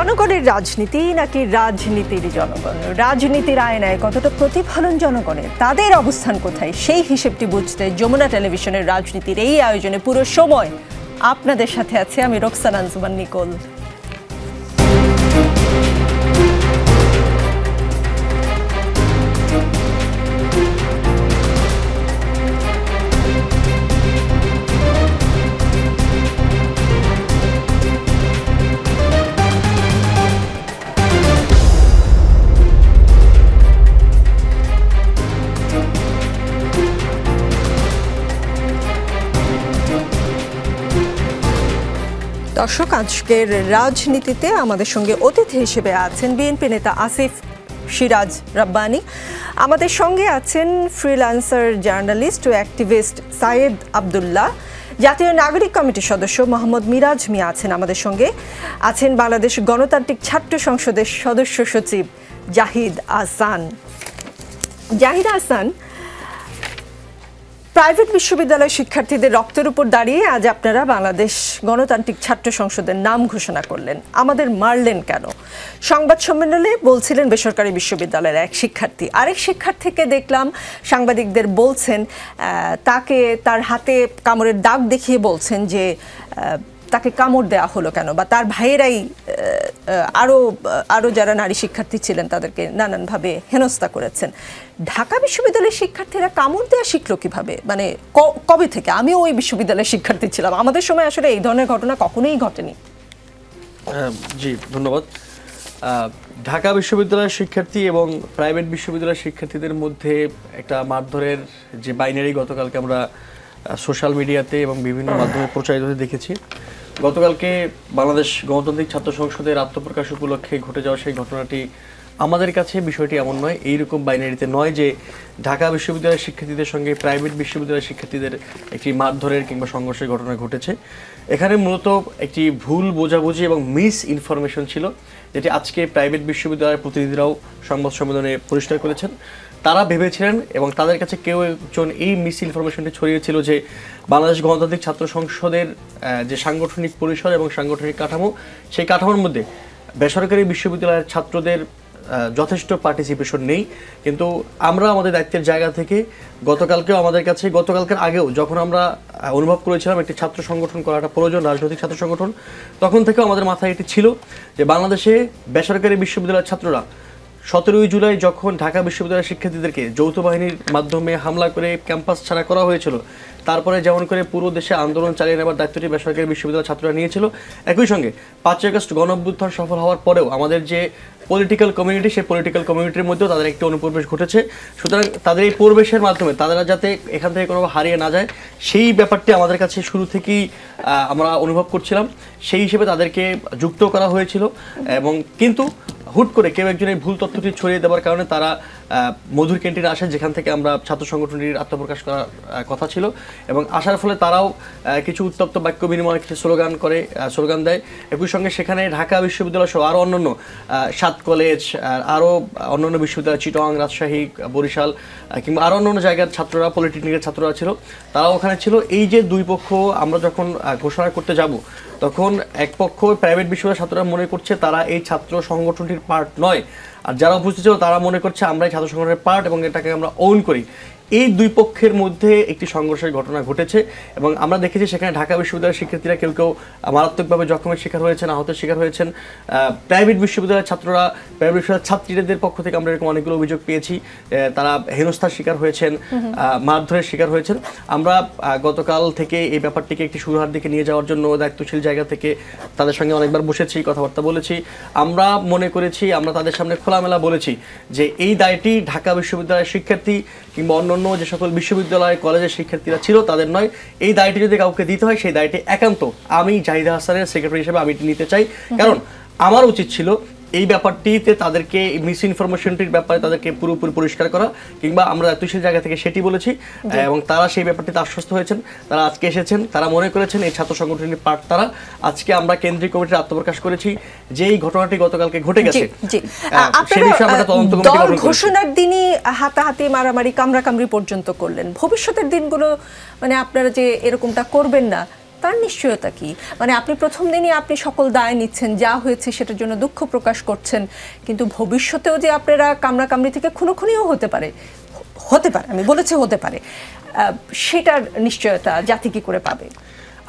জনগণের রাজনীতি নাকি রাজনীতির জনগণ? রাজনীতির আয়নায় কতটা প্রতিফলন জনগণের, তাদের অবস্থান কোথায়, সেই হিসেবটি বুঝতে যমুনা টেলিভিশনের রাজনীতির এই আয়োজনে পুরো সময় আপনাদের সাথে আছে আমি রোকসানা আঞ্জুমান নিকোল। দর্শক, আজকের রাজনীতিতে আমাদের সঙ্গে অতিথি হিসেবে আছেন বিএনপি নেতা আসিফ সিরাজ রাব্বানী, আমাদের সঙ্গে আছেন ফ্রিল্যান্সার জার্নালিস্ট ও অ্যাক্টিভিস্ট সাইয়েদ আব্দুল্লাহ, জাতীয় নাগরিক কমিটির সদস্য মোহাম্মদ মিরাজ মিয়া আছেন আমাদের সঙ্গে, আছেন বাংলাদেশ গণতান্ত্রিক ছাত্র সংসদের সদস্য সচিব জাহিদ আহসান। জাহিদ আহসান, প্রাইভেট বিশ্ববিদ্যালয় শিক্ষার্থীদের রক্তের উপর দাঁড়িয়ে আজ আপনারা বাংলাদেশ গণতান্ত্রিক ছাত্র সংসদের নাম ঘোষণা করলেন, আমাদের মারলেন কেন? সংবাদ সম্মেলনে বলছিলেন বেসরকারি বিশ্ববিদ্যালয়ের এক শিক্ষার্থী, আরেক শিক্ষার্থীকে দেখলাম সাংবাদিকদের বলছেন তাকে তার হাতে কামড়ের দাগ দেখিয়ে বলছেন যে তাকে কামড় দেওয়া হলো কেন, বা তার ভাইয়েরাই আরও যারা নারী শিক্ষার্থী ছিলেন তাদেরকে নানানভাবে হেনস্থা করেছেন। ঢাকা বিশ্ববিদ্যালয়ের শিক্ষার্থীরা কামড় দেওয়া শিখলো কিভাবে, মানে কবে থেকে? আমিও ওই বিশ্ববিদ্যালয়ের শিক্ষার্থী ছিলাম, আমাদের সময় আসলে এই ধরনের ঘটনা কখনোই ঘটেনি। জি ধন্যবাদ। ঢাকা বিশ্ববিদ্যালয়ের শিক্ষার্থী এবং প্রাইভেট বিশ্ববিদ্যালয়ের শিক্ষার্থীদের মধ্যে একটা মারধরের যে বাইনারি গতকালকে আমরা সোশ্যাল মিডিয়াতে এবং বিভিন্ন মাধ্যমে প্রচারিত হতে দেখেছি। গতকালকে বাংলাদেশ গণতান্ত্রিক ছাত্র সংসদের আত্মপ্রকাশ উপলক্ষে ঘটে যাওয়া সেই ঘটনাটি আমাদের কাছে বিষয়টি এমন নয়, এইরকম বাইনারিতে নয় যে ঢাকা বিশ্ববিদ্যালয়ের শিক্ষার্থীদের সঙ্গে প্রাইভেট বিশ্ববিদ্যালয়ের শিক্ষার্থীদের একটি মারধরের কিংবা সংঘর্ষের ঘটনা ঘটেছে। এখানে মূলত একটি ভুল বোঝাবুঝি এবং মিস ইনফরমেশন ছিল, যেটি আজকে প্রাইভেট বিশ্ববিদ্যালয়ের প্রতিনিধিরাও সংবাদ সম্মেলনে পরিষ্কার করেছেন। তারা ভেবেছিলেন এবং তাদের কাছে কেউ একজন এই মিস ইনফরমেশনটি ছড়িয়েছিল যে বাংলাদেশ গণতান্ত্রিক ছাত্র সংসদের যে সাংগঠনিক পরিসর এবং সাংগঠনিক কাঠামো, সেই কাঠামোর মধ্যে বেসরকারি বিশ্ববিদ্যালয়ের ছাত্রদের যথেষ্ট পার্টিসিপেশন নেই। কিন্তু আমরা আমাদের দায়িত্বের জায়গা থেকে গতকালকের আগেও যখন আমরা অনুভব করেছিলাম একটি ছাত্র সংগঠন করাটা প্রয়োজন, রাজনৈতিক ছাত্র সংগঠন, তখন থেকে আমাদের মাথায় এটি ছিল যে বাংলাদেশে বেসরকারি বিশ্ববিদ্যালয়ের ছাত্ররা 17ই জুলাই যখন ঢাকা বিশ্ববিদ্যালয়ের শিক্ষার্থীদেরকে যৌথ বাহিনীর মাধ্যমে হামলা করে ক্যাম্পাস ছাড়া করা হয়েছিল, তারপরে যেমন করে পুরো দেশে আন্দোলন চালিয়ে নেবার দায়িত্বটি বেসরকারি বিশ্ববিদ্যালয়ের ছাত্ররা নিয়েছিল। একই সঙ্গে 5ই আগস্ট গণঅভ্যুত্থান সফল হওয়ার পরেও আমাদের যে পলিটিক্যাল কমিউনিটি, সেই পলিটিক্যাল কমিউনিটির মধ্যেও তাদের একটি অনুপ্রবেশ ঘটেছে। সুতরাং তাদের এই প্রবেশের মাধ্যমে তারা যাতে এখান থেকে কোনোভাবে হারিয়ে না যায়, সেই ব্যাপারটি আমাদের কাছে শুরু থেকেই আমরা অনুভব করছিলাম। সেই হিসেবে তাদেরকে যুক্ত করা হয়েছিল এবং কিন্তু হুট করে কেউ একজন এই ভুল তথ্যটি ছড়িয়ে দেওয়ার কারণে তারা মধুর ক্যান্টিনে আসে, যেখান থেকে আমরা ছাত্র সংগঠনটির আত্মপ্রকাশ করার কথা ছিল, এবং আসার ফলে তারাও কিছু উত্তপ্ত বাক্য বিনিময়, কিছু স্লোগান দেয়। একই সঙ্গে সেখানে ঢাকা বিশ্ববিদ্যালয় সহ আরও অন্যান্য 7 কলেজ, আরও অন্যান্য বিশ্ববিদ্যালয়, চিটং, রাজশাহী, বরিশাল কিংবা আরও অন্যান্য জায়গার ছাত্ররা, পলিটেকনিকের ছাত্ররা ছিল, তারাও ওখানে ছিল। এই যে দুই পক্ষ আমরা যখন ঘোষণা করতে যাব, তখন এক পক্ষ প্রাইভেট বিশ্ববিদ্যালয়ের ছাত্ররা মনে করছে তারা এই ছাত্র সংগঠনটির পার্ট নয়, আর যারা উপস্থিত ছিল তারা মনে করছে আমরা এই ছাত্র সংগঠনের পার্ট এবং এটাকে আমরা ওন করি। এই দুই পক্ষের মধ্যে একটি সংঘর্ষের ঘটনা ঘটেছে এবং আমরা দেখেছি সেখানে ঢাকা বিশ্ববিদ্যালয়ের শিক্ষার্থীরা কেউ মারাত্মকভাবে জখমের শিকার হয়েছেন, আহতের শিকার হয়েছেন। প্রাইভেট বিশ্ববিদ্যালয়ের ছাত্ররা, প্রাইভেট বিশ্ববিদ্যালয়ের ছাত্রীদের পক্ষ থেকে আমরা এরকম অনেকগুলো অভিযোগ পেয়েছি, তারা হেনস্থার শিকার হয়েছেন, মারধরের শিকার হয়েছেন। আমরা গতকাল থেকে এই ব্যাপারটিকে একটি সুরাহার দিকে নিয়ে যাওয়ার জন্য দায়িত্বশীল জায়গা থেকে তাদের সঙ্গে অনেকবার বসেছি, কথাবার্তা বলেছি। আমরা মনে করেছি, আমরা তাদের সামনে খোলামেলা বলেছি যে এই দায়টি ঢাকা বিশ্ববিদ্যালয়ের শিক্ষার্থী কিংবা অন্য যে সকল বিশ্ববিদ্যালয় কলেজের শিক্ষার্থীরা ছিল তাদের নয়। এই দায়টি যদি কাউকে দিতে হয়, সেই দায়টি একান্ত আমি জাহিদ আহসানের সেক্রেটারি হিসেবে আমি নিতে চাই। কারণ আমার উচিত ছিল এই ব্যাপারটিতে তাদেরকে মিস ইনফরমেশনটির ব্যাপারে তাদেরকে পুরোপুরি পরিষ্কার করা, কিংবা আমরা দায়িত্বশীল জায়গা থেকে সেটি বলেছি এবং তারা সেই ব্যাপারটিতে আশ্বস্ত হয়েছেন। তারা আজকে এসেছেন, তারা মনে করেছেন এই ছাত্র সংগঠনের পার্ট তারা। আজকে আমরা কেন্দ্রীয় কমিটির আত্মপ্রকাশ করেছি যে এই ঘটনাটি গতকালকে ঘটে গেছে, সেই বিষয়ে আমরা তদন্ত কমিটি গঠন করেছি। ঘোষণার দিনই হাতাহাতি, মারামারি, কামড়াকামড়ি পর্যন্ত করলেন। ভবিষ্যতের দিনগুলো মানে আপনারা যে এরকমটা করবেন না, তার নিশ্চয়তা কি? মানে আপনি প্রথম দিনই আপনি সকল দায় নিচ্ছেন, যা হয়েছে সেটার জন্য দুঃখ প্রকাশ করছেন, কিন্তু ভবিষ্যতেও যে আপনারা কামড়াকামড়ি থেকে খুনোখুনিও হতে পারে, আমি বলেছি হতে পারে, সেটার নিশ্চয়তা জাতি কি করে পাবে?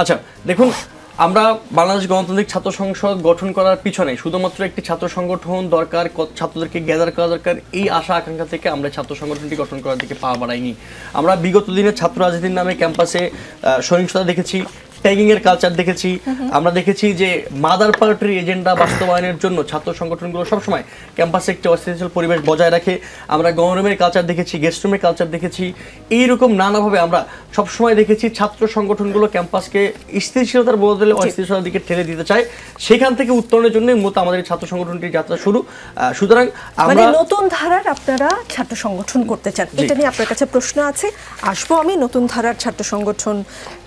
আচ্ছা দেখুন, আমরা বাংলাদেশ গণতান্ত্রিক ছাত্র সংসদ গঠন করার পিছনে শুধুমাত্র একটি ছাত্র সংগঠন দরকার, ছাত্রদেরকে গ্যাদার করা দরকার, এই আশা আকাঙ্ক্ষা থেকে আমরা ছাত্র সংগঠনটি গঠন করার দিকে পা বাড়াইনি। আমরা বিগত দিনে ছাত্র রাজনীতির নামে ক্যাম্পাসে সহিংসতা দেখেছি, ট্যাগিং এর কালচার দেখেছি, আমরা দেখেছি যে মাদার পার্টির এজেন্ডা বাস্তবায়নের জন্য ছাত্র সংগঠনগুলো সবসময় ক্যাম্পাসে একটি অস্থিতিশীল পরিবেশ বজায় রাখে। আমরা গণরুমের কালচার দেখেছি, গেস্ট রুমের কালচার দেখেছি, এইরকম নানাভাবে আমরা সবসময় দেখেছি ছাত্র সংগঠনগুলো ক্যাম্পাসকে স্থিতিশীলতার বদলে অস্থিতিশীলতার দিকে ঠেলে দিতে চায়। সেখান থেকে উত্তরণের জন্য মূলত আমাদের ছাত্র সংগঠনটির যাত্রা শুরু। সুতরাং আমরা নতুন ধারার আপনারা ছাত্র সংগঠন করতে চান, এটা নিয়ে আপনার কাছে প্রশ্ন আছে, আসবো আমি নতুন ধারার ছাত্র সংগঠন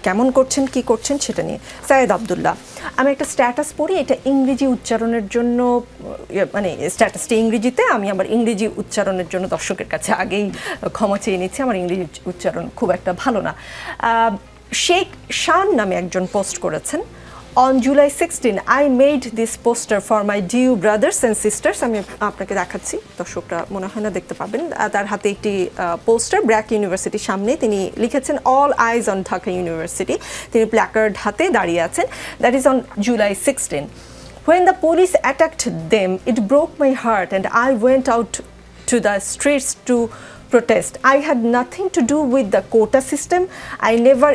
কেমন করছেন, কি করছেন সেটা নিয়ে। সায়েদ আব্দুল্লাহ, আমি একটা স্ট্যাটাস পড়ি, এটা ইংরেজি উচ্চারণের জন্য, মানে স্ট্যাটাসটি ইংরেজিতে, আমি আমার ইংরেজি উচ্চারণের জন্য দর্শকের কাছে আগেই ক্ষমা চেয়ে নিচ্ছি, আমার ইংরেজি উচ্চারণ খুব একটা ভালো না। শেখ শান নামে একজন পোস্ট করেছেন, On July 16, I made this poster for my dear brothers and sisters. আমি আপনাকে দেখাচ্ছি, দর্শকরা মনে হয় না দেখতে পাবেন। তার হাতে একটি পোস্টার, ব্র্যাক ইউনিভার্সিটির সামনে তিনি লিখেছেন All eyes on Dhaka University. তিনি প্ল্যাকার্ড হাতে দাঁড়িয়ে আছেন। That is on July 16. When the police attacked them, it broke my heart and I went out to the streets to protest. I had nothing to do with the quota system. I never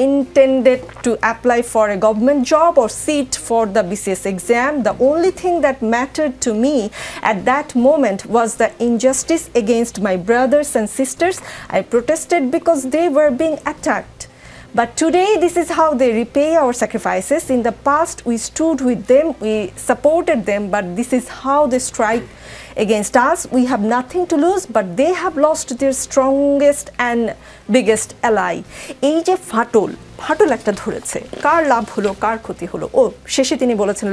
intended to apply for a government job or sit for the BCS exam. The only thing that mattered to me at that moment was the injustice against my brothers and sisters. I protested because they were being attacked. But today, this is how they repay our sacrifices. In the past, we stood with them, we supported them, but this is how they strike against us. We have nothing to lose, but they have lost their strongest and biggest ally. এই যে ফাটল একটা ধরেছে, কার লাভ হলো, কার ক্ষতি হলো? ও শেষে তিনি বলেছেন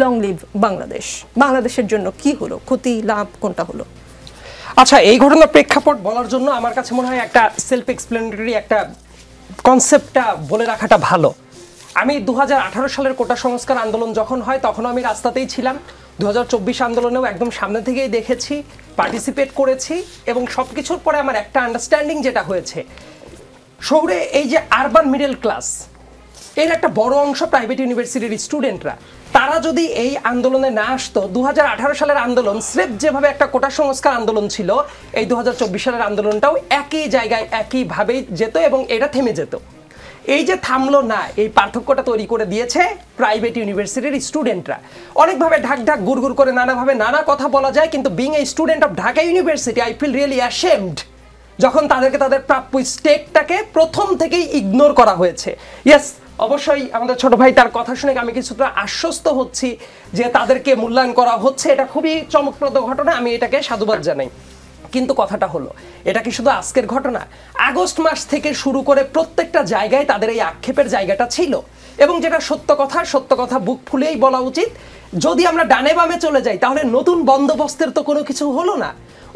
লং লিভ বাংলাদেশ। বাংলাদেশের জন্য কি হলো, ক্ষতি লাভ কোনটা হলো? আচ্ছা, এই ঘটনার প্রেক্ষাপট বলার জন্য আমার কাছে মনে হয় একটা সেলফ এক্সপ্লেনেটরি একটা কনসেপ্টটা বলে রাখাটা ভালো। আমি 2018 সালের কোটা সংস্কার আন্দোলন যখন হয় তখন আমি রাস্তাতেই ছিলাম। 2024 আন্দোলনেও একদম সামনে থেকেই দেখেছি, পার্টিসিপেট করেছি, এবং সব কিছুর পরে আমার একটা আন্ডারস্ট্যান্ডিং যেটা হয়েছে, শহরে এই যে আরবান মিডল ক্লাস, এর একটা বড় অংশ প্রাইভেট ইউনিভার্সিটির স্টুডেন্টরা, তারা যদি এই আন্দোলনে না আসতো, 2018 সালের আন্দোলন স্রেফ যেভাবে একটা কোটা সংস্কার আন্দোলন ছিল, এই 2024 সালের আন্দোলনটাও একই জায়গায় একইভাবেই যেত এবং এটা থেমে যেত। এই যে থামলো না, এই পার্থক্যটা তৈরি করে দিয়েছে প্রাইভেট ইউনিভার্সিটির স্টুডেন্টরা। অনেকভাবে ঢাক গুড় করে নানাভাবে নানা কথা বলা যায়, কিন্তু being a student of Dhaka University, I feel really ashamed যখন তাদেরকে তাদের প্রাপ্য স্টেকটাকে প্রথম থেকেই ইগনোর করা হয়েছে। ইয়েস, অবশ্যই আমাদের ছোট ভাই তার কথা শুনে আমি কিছুটা আশ্বস্ত হচ্ছি যে তাদেরকে মূল্যায়ন করা হচ্ছে, এটা খুবই চমকপ্রদ ঘটনা, আমি এটাকে সাধুবাদ জানাই। কিন্তু কথাটা হলো, এটা কি শুধু আজকের ঘটনা? আগস্ট মাস থেকে শুরু করে প্রত্যেকটা জায়গায় তাদের এই আক্ষেপের জায়গাটা ছিল, এবং যেটা সত্য কথা বুক ফুলেই বলা উচিত। যদি আমরা ডানে বামে চলে যাই, তাহলে নতুন বন্দোবস্তের তো কোনো কিছু হলো না।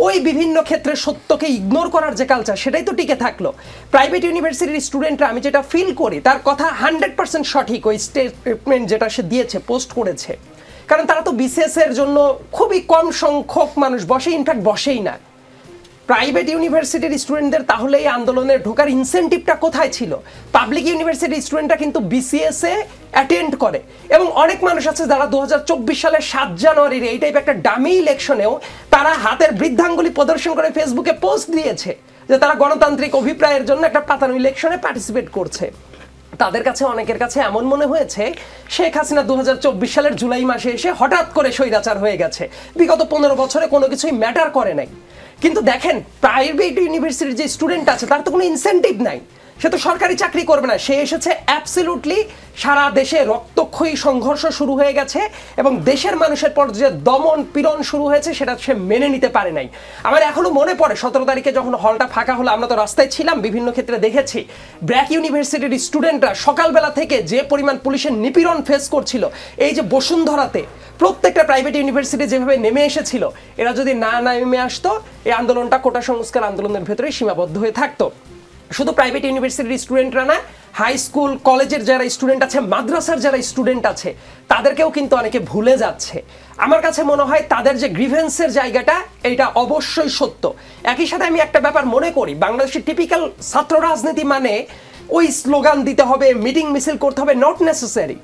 ওই বিভিন্ন ক্ষেত্রে সত্যকে ইগনোর করার যে কালচার, সেটাই তো টিকে থাকলো। প্রাইভেট ইউনিভার্সিটির স্টুডেন্টরা, আমি যেটা ফিল করি, তার কথা 100% সঠিক। ওই স্টেটমেন্ট যেটা সে দিয়েছে, পোস্ট করেছে, কারণ তারা তো বিসিএস এর জন্য খুবই কম সংখ্যক মানুষ বসে, ইনফ্যাক্ট বসেই না। প্রাইভেট ইউনিভার্সিটির স্টুডেন্টদের তাহলে এই আন্দোলনে ঢোকার ইনসেন্টিভটা কোথায় ছিল? পাবলিক ইউনিভার্সিটির স্টুডেন্টরা কিন্তু বিসিএস এ অ্যাটেন্ড করে, এবং অনেক মানুষ আছে যারা 2024 সালের 7 জানুয়ারির এই টাইপ একটা ডামি ইলেকশনেও তারা হাতের বৃদ্ধাঙ্গুলি প্রদর্শন করে ফেসবুকে পোস্ট দিয়েছে যে তারা গণতান্ত্রিক অভিপ্রায়ের জন্য একটা পাতানো ইলেকশনে পার্টিসিপেট করছে। তাদের কাছে, অনেকের কাছে এমন মনে হয়েছে শেখ হাসিনা 2024 সালের জুলাই মাসে এসে হঠাৎ করে স্বৈরাচার হয়ে গেছে, বিগত 15 বছরে কোনো কিছুই ম্যাটার করে নাই। কিন্তু দেখেন, প্রাইভেট ইউনিভার্সিটির যে স্টুডেন্ট আছে তার তো কোনো ইনসেন্টিভ নাই, সে তো সরকারি চাকরি করবে না, সে এসেছে অ্যাবসলিউটলি সারা দেশে রক্তক্ষয়ী সংঘর্ষ শুরু হয়ে গেছে, এবং দেশের মানুষের পর যে দমন পীড়ন শুরু হয়েছে সেটা সে মেনে নিতে পারে নাই। আমার এখনো মনে পড়ে 17 তারিখে যখন হলটা ফাঁকা হলো, আমরা তো রাস্তায় ছিলাম, বিভিন্ন ক্ষেত্রে দেখেছি ব্র্যাক ইউনিভার্সিটির স্টুডেন্টরা সকালবেলা থেকে যে পরিমাণ পুলিশের নিপীড়ন ফেস করছিল। এই যে বসুন্ধরাতে প্রত্যেকটা প্রাইভেট ইউনিভার্সিটি যেভাবে নেমে এসেছিল, এরা যদি না নেমে আসতো, এই আন্দোলনটা কোটা সংস্কার আন্দোলনের ভেতরে সীমাবদ্ধ হয়ে থাকতো। শুধু প্রাইভেট ইউনিভার্সিটির স্টুডেন্টরা না, হাই স্কুল কলেজের যারা স্টুডেন্ট আছে, মাদ্রাসার যারা স্টুডেন্ট আছে, তাদেরকেও কিন্তু অনেকে ভুলে যাচ্ছে। আমার কাছে মনে হয় তাদের যে গ্রিভেন্সের জায়গাটা, এটা অবশ্যই সত্য। একই সাথে আমি একটা ব্যাপার মনে করি, বাংলাদেশের টিপিক্যাল ছাত্র রাজনীতি মানে ওই স্লোগান দিতে হবে, মিটিং মিছিল করতে হবে, নট নেসেসারি।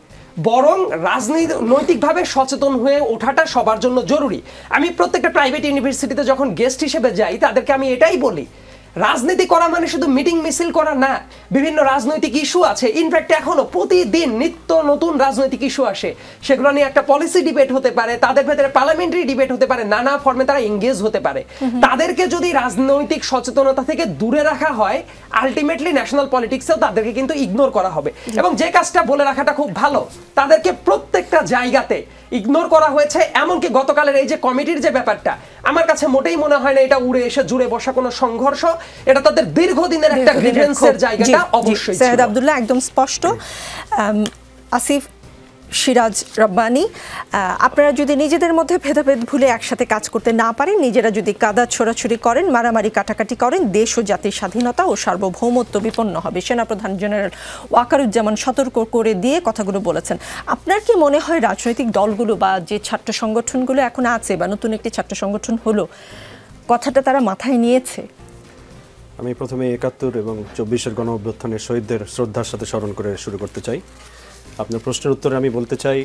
বরং রাজনৈতিকভাবে সচেতন হয়ে ওঠাটা সবার জন্য জরুরি। আমি প্রত্যেকটা প্রাইভেট ইউনিভার্সিটিতে যখন গেস্ট হিসেবে যাই, তাদেরকে আমি এটাই বলি, রাজনীতি করা মানে শুধু মিটিং মিছিল করা না। বিভিন্ন রাজনৈতিক ইস্যু আছে, ইনফ্যাক্ট এখনো প্রতিদিন নিত্য নতুন রাজনৈতিক ইস্যু আসে, সেগুলো নিয়ে একটা পলিসি ডিবেট হতে পারে, তাদের ভেতরে পার্লামেন্টারি ডিবেট হতে পারে, নানা ফর্মে তারা এঙ্গেজ হতে পারে। তাদেরকে যদি রাজনৈতিক সচেতনতা থেকে দূরে রাখা হয়, আলটিমেটলি ন্যাশনাল পলিটিক্সেও তাদেরকে কিন্তু ইগনোর করা হবে। এবং যে কাজটা বলে রাখাটা খুব ভালো, তাদেরকে প্রত্যেকটা জায়গাতে ইগনোর করা হয়েছে। এমনকি গতকালের এই যে কমিটির যে ব্যাপারটা, আমার কাছে মোটেই মনে হয় না এটা উড়ে এসে জুড়ে বসা কোনো সংঘর্ষ, এটা তাদের দীর্ঘদিনের একটা গ্রিভেন্সের জায়গাটা অবশ্যই ছিল। সৈয়দ আব্দুল্লাহ একদম স্পষ্ট। আসিফ, সিরাজ, রব্বানী, আপনারা যদি নিজেদের মধ্যে ভেদাভেদ ভুলে একসাথে কাজ করতে না পারেন, নিজেরা যদি কাদা ছোড়াছুড়ি করেন, মারামারি কাটাকাটি করেন, দেশ ও জাতির স্বাধীনতা ও সার্বভৌমত্ব বিপন্ন হবে। সেনাপ্রধান জেনারেল ওয়াকারুজ্জামান সতর্ক করে দিয়ে কথাগুলো বলেছেন। আপনার কি মনে হয় রাজনৈতিক দলগুলো বা যে ছাত্র সংগঠনগুলো এখন আছে বা নতুন একটি ছাত্র সংগঠন হলো, কথাটা তারা মাথায় নিয়েছে? আমি প্রথমে ৭১ এবং ২৪-এর গণ অভ্যুত্থানের শহীদদের শ্রদ্ধার সাথে স্মরণ করে শুরু করতে চাই। আপনার প্রশ্নের উত্তরে আমি বলতে চাই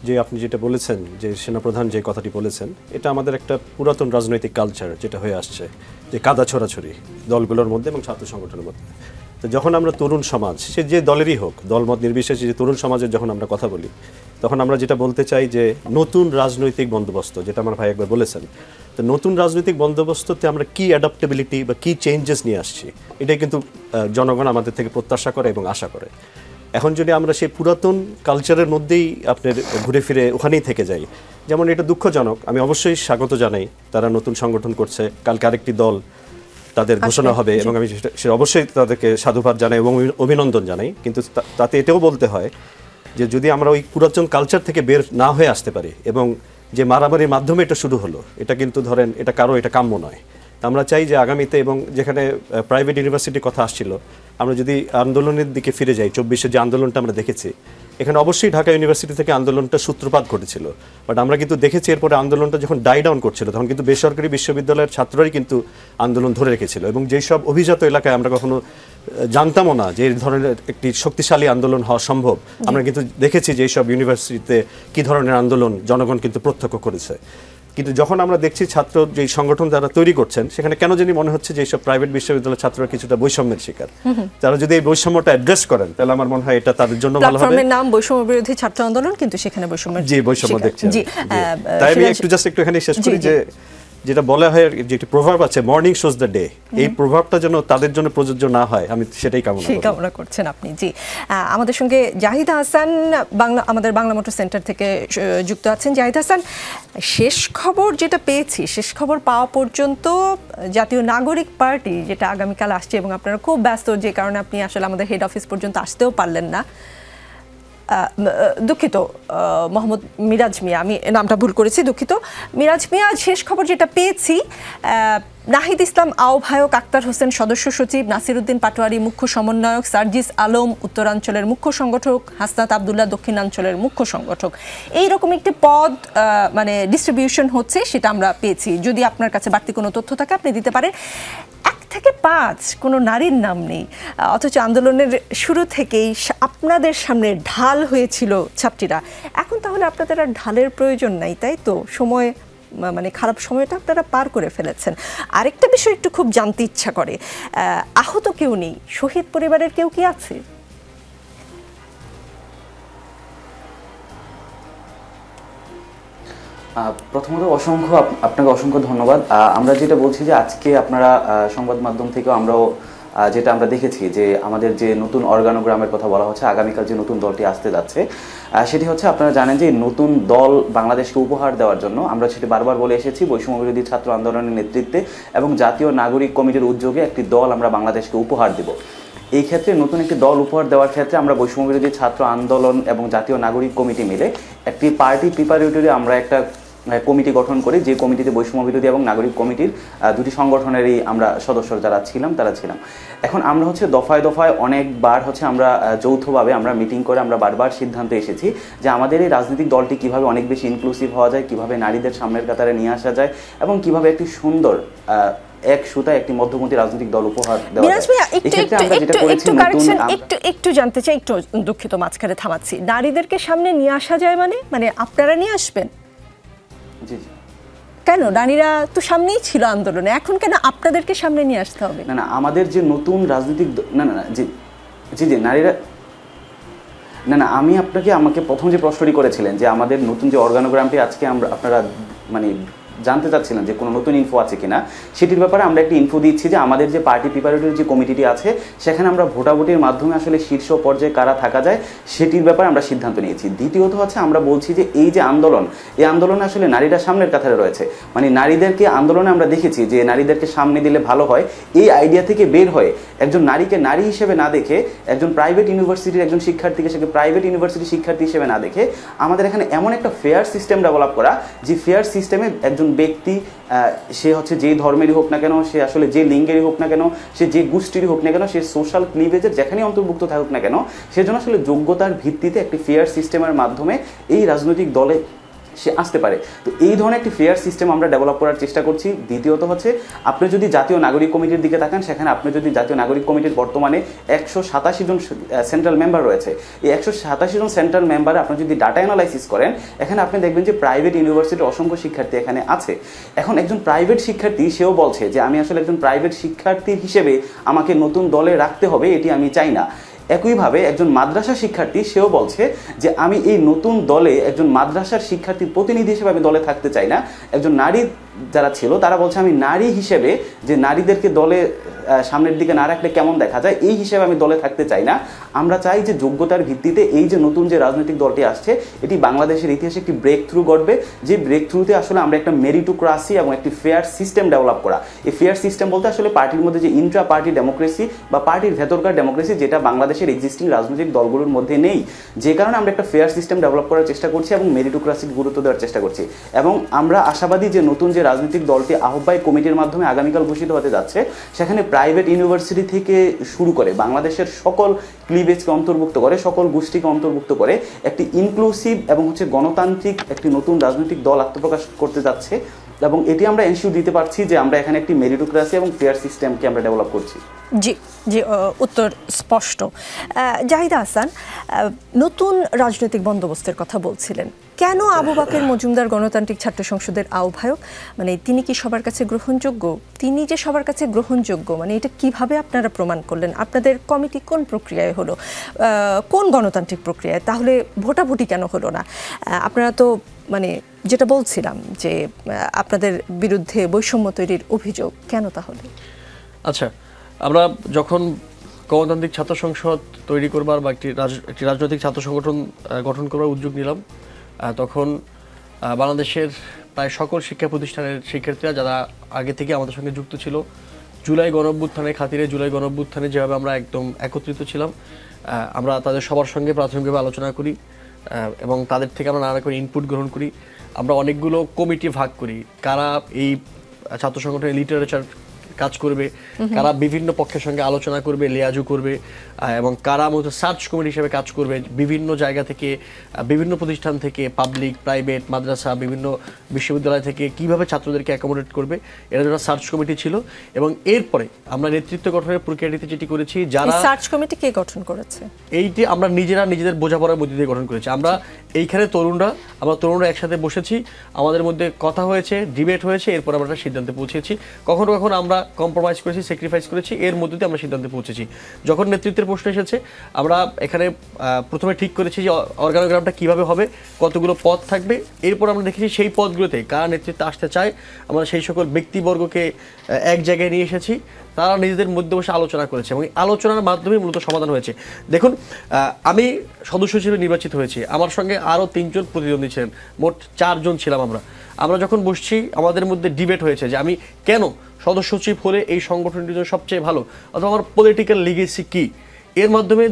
যে আপনি যেটা বলেছেন, যে সেনাপ্রধান যে কথাটি বলেছেন, এটা আমাদের একটা পুরাতন রাজনৈতিক কালচার যেটা হয়ে আসছে, যে কাদা ছড়াছড়ি দলগুলোর মধ্যে এবং ছাত্র সংগঠনের মধ্যে। তো যখন আমরা তরুণ সমাজ, সে যে দলেরই হোক, দলমত নির্বিশেষে যে তরুণ সমাজের যখন আমরা কথা বলি, তখন আমরা যেটা বলতে চাই যে নতুন রাজনৈতিক বন্দোবস্ত, যেটা আমার ভাই একবার বলেছেন, তো নতুন রাজনৈতিক বন্দোবস্ততে আমরা কি অ্যাডাপ্টেবিলিটি বা কি চেঞ্জেস নিয়ে আসছি, এটাই কিন্তু জনগণ আমাদের থেকে প্রত্যাশা করে এবং আশা করে। এখন যদি আমরা সেই পুরাতন কালচারের মধ্যেই আপনার ঘুরে ফিরে ওখানেই থেকে যাই, যেমন এটা দুঃখজনক, আমি অবশ্যই স্বাগত জানাই, তারা নতুন সংগঠন করছে, কালকে আরেকটি দল তাদের ঘোষণা হবে এবং আমি সে অবশ্যই তাদেরকে সাধুবাদ জানাই এবং অভিনন্দন জানাই। কিন্তু তাতে এটাও বলতে হয় যে যদি আমরা ওই পুরাতন কালচার থেকে বের না হয়ে আসতে পারি, এবং যে মারামারির মাধ্যমে এটা শুরু হলো, এটা কিন্তু ধরেন এটা কাম্য নয়। আমরা চাই যে আগামীতে, এবং যেখানে প্রাইভেট ইউনিভার্সিটির কথা আসছিল, আমরা যদি আন্দোলনের দিকে ফিরে যাই, ২৪-এর যে আন্দোলনটা আমরা দেখেছি, এখানে অবশ্যই ঢাকা ইউনিভার্সিটি থেকে আন্দোলনটা সূত্রপাত ঘটেছিল, বাট আমরা কিন্তু দেখেছি এরপরে আন্দোলনটা যখন ডাই ডাউন করছিল, তখন কিন্তু বেসরকারি বিশ্ববিদ্যালয়ের ছাত্ররাই কিন্তু আন্দোলন ধরে রেখেছিল, এবং যেই সব অভিজাত এলাকায় আমরা কখনো জানতামও না যে এই ধরনের একটি শক্তিশালী আন্দোলন হওয়া সম্ভব, আমরা কিন্তু দেখেছি যে এইসব ইউনিভার্সিটিতে কী ধরনের আন্দোলন জনগণ কিন্তু প্রত্যক্ষ করেছে। কিন্তু যখন আমরা দেখছি ছাত্র যে সংগঠন যারা তৈরি করছেন, সেখানে কেন জানি মনে হচ্ছে যে এইসব প্রাইভেট বিশ্ববিদ্যালয়ের ছাত্ররা কিছুটা বৈষম্যের শিকার। তারা যদি এই বৈষম্যটা অ্যাড্রেস করেন, তাহলে আমার মনে হয় এটা তাদের জন্য ভালো হবে। প্ল্যাটফর্মের নাম বৈষম্য বিরোধী ছাত্র আন্দোলন, কিন্তু সেখানে বৈষম্য দেখছি। তাই আমি একটু এখানে শেষ করি, যে যেটা বলা হয়, যে একটি প্রভাব আছে, মর্নিং শোজ দ্য ডে, এই প্রভাবটা যেন তাদের জন্য প্রযোজ্য না হয়, আমি সেটাই কামনা করছেন আপনি। জি, আমাদের সঙ্গে জাহিদ হাসান আমাদের বাংলা মোটর সেন্টার থেকে যুক্ত আছেন। জাহিদ হাসান, শেষ খবর যেটা পেয়েছি, শেষ খবর পাওয়া পর্যন্ত জাতীয় নাগরিক পার্টি, যেটা আগামীকাল আসছে এবং আপনারা খুব ব্যস্ত, যে কারণে আপনি আসলে আমাদের হেড অফিস পর্যন্ত আসতেও পারলেন না, দুঃখিত, মোহাম্মদ মিরাজ মিয়া, আমি নামটা ভুল করেছি, দুঃখিত। মিরাজ মিয়া, শেষ খবর যেটা পেয়েছি, নাহিদ ইসলাম আহ্বায়ক, আক্তার হোসেন সদস্য সচিব, নাসিরউদ্দিন পাটোয়ারি মুখ্য সমন্বয়ক, সার্জিস আলম উত্তরাঞ্চলের মুখ্য সংগঠক, হাসনাত আবদুল্লাহ দক্ষিণাঞ্চলের মুখ্য সংগঠক, এইরকম একটি পদ মানে ডিস্ট্রিবিউশন হচ্ছে, সেটা আমরা পেয়েছি। যদি আপনার কাছে বাড়তি কোনো তথ্য থাকে আপনি দিতে পারেন। 1 থেকে 5 কোনো নারীর নাম নেই, অথচ আন্দোলনের শুরু থেকেই আপনাদের সামনে ঢাল হয়েছিল ছাত্রীরা। এখন তাহলে আপনাদের আর ঢালের প্রয়োজন নাই, তাই তো? সময় মানে খারাপ সময়টা আপনারা পার করে ফেলেছেন। আরেকটা বিষয় একটু খুব জানতে ইচ্ছা করে, আহত কেউ নেই, শহীদ পরিবারের কেউ কি আছে? প্রথমত আপনাকে অসংখ্য ধন্যবাদ। আমরা যেটা বলছি যে আজকে আপনারা সংবাদ মাধ্যম থেকেও আমরাও যেটা আমরা দেখেছি, যে আমাদের যে নতুন অর্গানোগ্রামের কথা বলা হচ্ছে, আগামীকাল যে নতুন দলটি আসতে যাচ্ছে, সেটি হচ্ছে, আপনারা জানেন যে নতুন দল বাংলাদেশকে উপহার দেওয়ার জন্য আমরা সেটি বারবার বলে এসেছি, বৈষম্য বিরোধী ছাত্র আন্দোলনের নেতৃত্বে এবং জাতীয় নাগরিক কমিটির উদ্যোগে একটি দল আমরা বাংলাদেশকে উপহার দেব। এই ক্ষেত্রে নতুন একটি দল উপহার দেওয়ার ক্ষেত্রে আমরা বৈষম্য বিরোধী ছাত্র আন্দোলন এবং জাতীয় নাগরিক কমিটি মিলে একটি পার্টি প্রিপারেটরি আমরা একটা কমিটি গঠন করি, যে কমিটিতে বৈষম্য বিরোধী এবং নাগরিক কমিটির দুটি সংগঠনেরই আমরা সদস্য যারা ছিলাম তারা ছিলাম। এখন আমরা হচ্ছে দফায় দফায় অনেকবার হচ্ছে আমরা যৌথভাবে আমরা মিটিং করে আমরা বারবার সিদ্ধান্তে এসেছি যে আমাদের এই রাজনৈতিক দলটি কিভাবে অনেক বেশি ইনক্লুসিভ হওয়া যায়, কিভাবে নারীদের সামনের কাতারে নিয়ে আসা যায় এবং কিভাবে একটি সুন্দর এক সুতায় একটি মধ্যপন্থী রাজনৈতিক দল উপহার দেওয়া যায়। একটু জানতে চাই, একটু দুঃখিত মাঝখানে থামাচ্ছি, নারীদেরকে সামনে নিয়ে আসা যায় মানে আপনারা নিয়ে আসবেন? জি জি। কেন? নারীরা তো সামনেই ছিল আন্দোলনে, এখন কেন আপনাদেরকে সামনে নিয়ে আসতে হবে? না আমাদের যে নতুন রাজনৈতিক জি জি জি নারীরা আমি আমাকে প্রথম যে প্রশ্নটি করেছিলেন যে আমাদের নতুন যে অর্গানোগ্রামটি আজকে আপনারা মানে জানতে চাচ্ছিলেন যে কোনো নতুন ইনফো আছে কিনা, সেটির ব্যাপারে আমরা একটা ইনফো দিচ্ছি যে আমাদের যে পার্টি প্রিপারেটরি যে কমিটিটি আছে সেখানে আমরা ভোটাভুটির মাধ্যমে আসলে শীর্ষ পর্যায়ে কারা থাকা যায় সেটির ব্যাপারে আমরা সিদ্ধান্ত নিয়েছি। দ্বিতীয়ত হচ্ছে আমরা বলছি যে এই যে আন্দোলন, এই আন্দোলনে আসলে নারীরা সামনের কাতারে রয়েছে, মানে নারীদেরকে আন্দোলনে আমরা দেখেছি যে নারীদেরকে সামনে দিলে ভালো হয়, এই আইডিয়া থেকে বের হয়ে একজন নারীকে নারী হিসেবে না দেখে, একজন প্রাইভেট ইউনিভার্সিটির একজন শিক্ষার্থীকে সেকে প্রাইভেট ইউনিভার্সিটির শিক্ষার্থী হিসেবে না দেখে আমাদের এখানে এমন একটা ফেয়ার সিস্টেম ডেভেলপ করা যে ফেয়ার সিস্টেমে একজন ব্যক্তি সে হচ্ছে যেই ধর্মেরই হোক না কেন, সে আসলে যে লিঙ্গেরই হোক না কেন, সে যে গোষ্ঠীরই হোক না কেন, সে সোশ্যাল ক্লিভেজের যেখানেই অন্তর্ভুক্ত থাকুক না কেন, সেজন্য আসলে যোগ্যতার ভিত্তিতে একটি ফেয়ার সিস্টেমের মাধ্যমে এই রাজনৈতিক দলে সে আসতে পারে। তো এই ধরনের একটি ফেয়ার সিস্টেম আমরা ডেভেলপ করার চেষ্টা করছি। দ্বিতীয়ত হচ্ছে আপনি যদি জাতীয় নাগরিক কমিটির দিকে তাকান, সেখানে আপনি যদি জাতীয় নাগরিক কমিটির বর্তমানে 187 জন সেন্ট্রাল মেম্বার রয়েছে, এই 187 জন সেন্ট্রাল মেম্বারে আপনি যদি ডাটা অ্যানালাইসিস করেন, এখানে আপনি দেখবেন যে প্রাইভেট ইউনিভার্সিটির অসংখ্য শিক্ষার্থী এখানে আছে। এখন একজন প্রাইভেট শিক্ষার্থী সেও বলছে যে আমি আসলে একজন প্রাইভেট শিক্ষার্থী হিসেবে আমাকে নতুন দলে রাখতে হবে, এটি আমি চাই না। একইভাবে একজন মাদ্রাসা শিক্ষার্থী সেও বলছে যে আমি এই নতুন দলে একজন মাদ্রাসার শিক্ষার্থীর প্রতিনিধি হিসেবে আমি দলে থাকতে চাই না। একজন নারী যারা ছিল তারা বলছে আমি নারী হিসেবে যে নারীদেরকে দলে সামনের দিকে না রাখলে কেমন দেখা যায়, এই হিসেবে আমি দলে থাকতে চাই না। আমরা চাই যে যোগ্যতার ভিত্তিতে এই যে নতুন যে রাজনৈতিক দলটি আসছে এটি বাংলাদেশের ইতিহাসে একটি ব্রেক থ্রু ঘটবে, যে ব্রেক থ্রুতে আসলে আমরা একটা মেরিটোক্রাসি এবং একটি ফেয়ার সিস্টেম ডেভেলপ করা। এই ফেয়ার সিস্টেম বলতে আসলে পার্টির মধ্যে যে ইন্ট্রা পার্টি ডেমোক্রেসি বা পার্টির ভেতরকার ডেমোক্রেসি, যেটা বাংলাদেশের এক্সিস্টিং রাজনৈতিক দলগুলোর মধ্যে নেই, যে কারণে আমরা একটা ফেয়ার সিস্টেম ডেভেলপ করার চেষ্টা করছি এবং মেরিটোক্রাসির গুরুত্ব দেওয়ার চেষ্টা করছি। এবং আমরা আশাবাদী যে নতুন যে রাজনৈতিক দলটি আহ্বায়ক কমিটির মাধ্যমে আগামীকাল ঘোষিত হতে যাচ্ছে, সেখানে প্রাইভেট ইউনিভার্সিটি থেকে শুরু করে বাংলাদেশের সকল ক্লিভেজকে অন্তর্ভুক্ত করে, সকল গোষ্ঠীকে অন্তর্ভুক্ত করে একটি ইনক্লুসিভ এবং হচ্ছে গণতান্ত্রিক একটি নতুন রাজনৈতিক দল আত্মপ্রকাশ করতে যাচ্ছে। এবং এটি আমরা এনশিওর দিতে পারছি যে আমরা এখানে একটি মেরিটোক্রাসি এবং ফেয়ার সিস্টেমকে আমরা ডেভেলপ করছি। জি জি, উত্তর স্পষ্ট। জাহিদা হাসান, নতুন রাজনৈতিক বন্দোবস্তের কথা বলছিলেন, কেন আবু বাকের মজুমদার গণতান্ত্রিক ছাত্র সংসদের আহ্বায়ক? মানে তিনি কি সবার কাছে গ্রহণযোগ্য? তিনি যে সবার কাছে গ্রহণযোগ্য, মানে এটা কিভাবে আপনারা প্রমাণ করলেন? আপনাদের কমিটি কোন প্রক্রিয়ায় হলো, কোন গণতান্ত্রিক প্রক্রিয়ায়? তাহলে ভোটাভুটি কেন হলো না? আপনারা তো মানে যেটা বলছিলাম যে আপনাদের বিরুদ্ধে বৈষম্য তৈরির অভিযোগ, কেন তাহলে? আচ্ছা, আমরা যখন গণতান্ত্রিক ছাত্র সংসদ তৈরি করবার বা একটি রাজনৈতিক ছাত্র সংগঠন গঠন করবার উদ্যোগ নিলাম, তখন বাংলাদেশের প্রায় সকল শিক্ষা প্রতিষ্ঠানের শিক্ষার্থীরা যারা আগে থেকে আমাদের সঙ্গে যুক্ত ছিল, জুলাই গণঅভ্যুত্থানের খাতিরে, জুলাই গণঅভ্যুত্থানে যেভাবে আমরা একদম একত্রিত ছিলাম, আমরা তাদের সবার সঙ্গে প্রাথমিকভাবে আলোচনা করি এবং তাদের থেকে আমরা নানা রকম ইনপুট গ্রহণ করি। আমরা অনেকগুলো কমিটি ভাগ করি, কারা এই ছাত্র সংগঠনের লিটারেচার কাজ করবে, কারা বিভিন্ন পক্ষের সঙ্গে আলোচনা করবে, লিয়াজু করবে, এবং কারা মূলত সার্চ কমিটি হিসেবে কাজ করবে। বিভিন্ন জায়গা থেকে, বিভিন্ন প্রতিষ্ঠান থেকে, পাবলিক, প্রাইভেট, মাদ্রাসা, বিভিন্ন বিশ্ববিদ্যালয় থেকে কিভাবে ছাত্রদেরকে অ্যাকোমোডেট করবে, এরা যারা সার্চ কমিটি ছিল। এবং এরপরে আমরা নেতৃত্ব গঠনের প্রক্রিয়াটিতে যেটি করেছি, যারা সার্চ কমিটি কে গঠন করেছে, এইটি আমরা নিজেদের বোঝাপড়ার মধ্যে দিয়ে গঠন করেছি। আমরা এইখানে তরুণরা একসাথে বসেছি, আমাদের মধ্যে কথা হয়েছে, ডিবেট হয়েছে, এরপর আমরা একটা সিদ্ধান্তে পৌঁছেছি। কখনো কখনো আমরা কম্প্রোমাইজ করেছি, স্যাক্রিফাইস করেছি, এর মধ্যে দিয়ে আমরা সিদ্ধান্তে পৌঁছেছি। যখন নেতৃত্বের প্রশ্ন এসেছে, আমরা এখানে প্রথমে ঠিক করেছি যে অর্গানোগ্রামটা কীভাবে হবে, কতগুলো পদ থাকবে। এরপর আমরা দেখেছি সেই পদগুলোতে কারা নেতৃত্বে আসতে চায়, আমরা সেই সকল ব্যক্তিবর্গকে এক জায়গায় নিয়ে এসেছি, তারা নিজেদের মধ্যে বসে আলোচনা করেছে এবং আলোচনার মাধ্যমে মূলত সমাধান হয়েছে। দেখুন, আমি সদস্য হিসেবে নির্বাচিত হয়েছি, আমার সঙ্গে আরও 3 জন প্রতিদ্বন্দ্বী ছিলেন, মোট 4 জন ছিলাম আমরা যখন বসছি, আমাদের মধ্যে ডিবেট হয়েছে যে আমি কেন সদস্য সচিব হলে এই সংগঠনটির জন্য সবচেয়ে ভালো, অথবা আমার পলিটিক্যাল লিগেসি কী। এর মাধ্যমে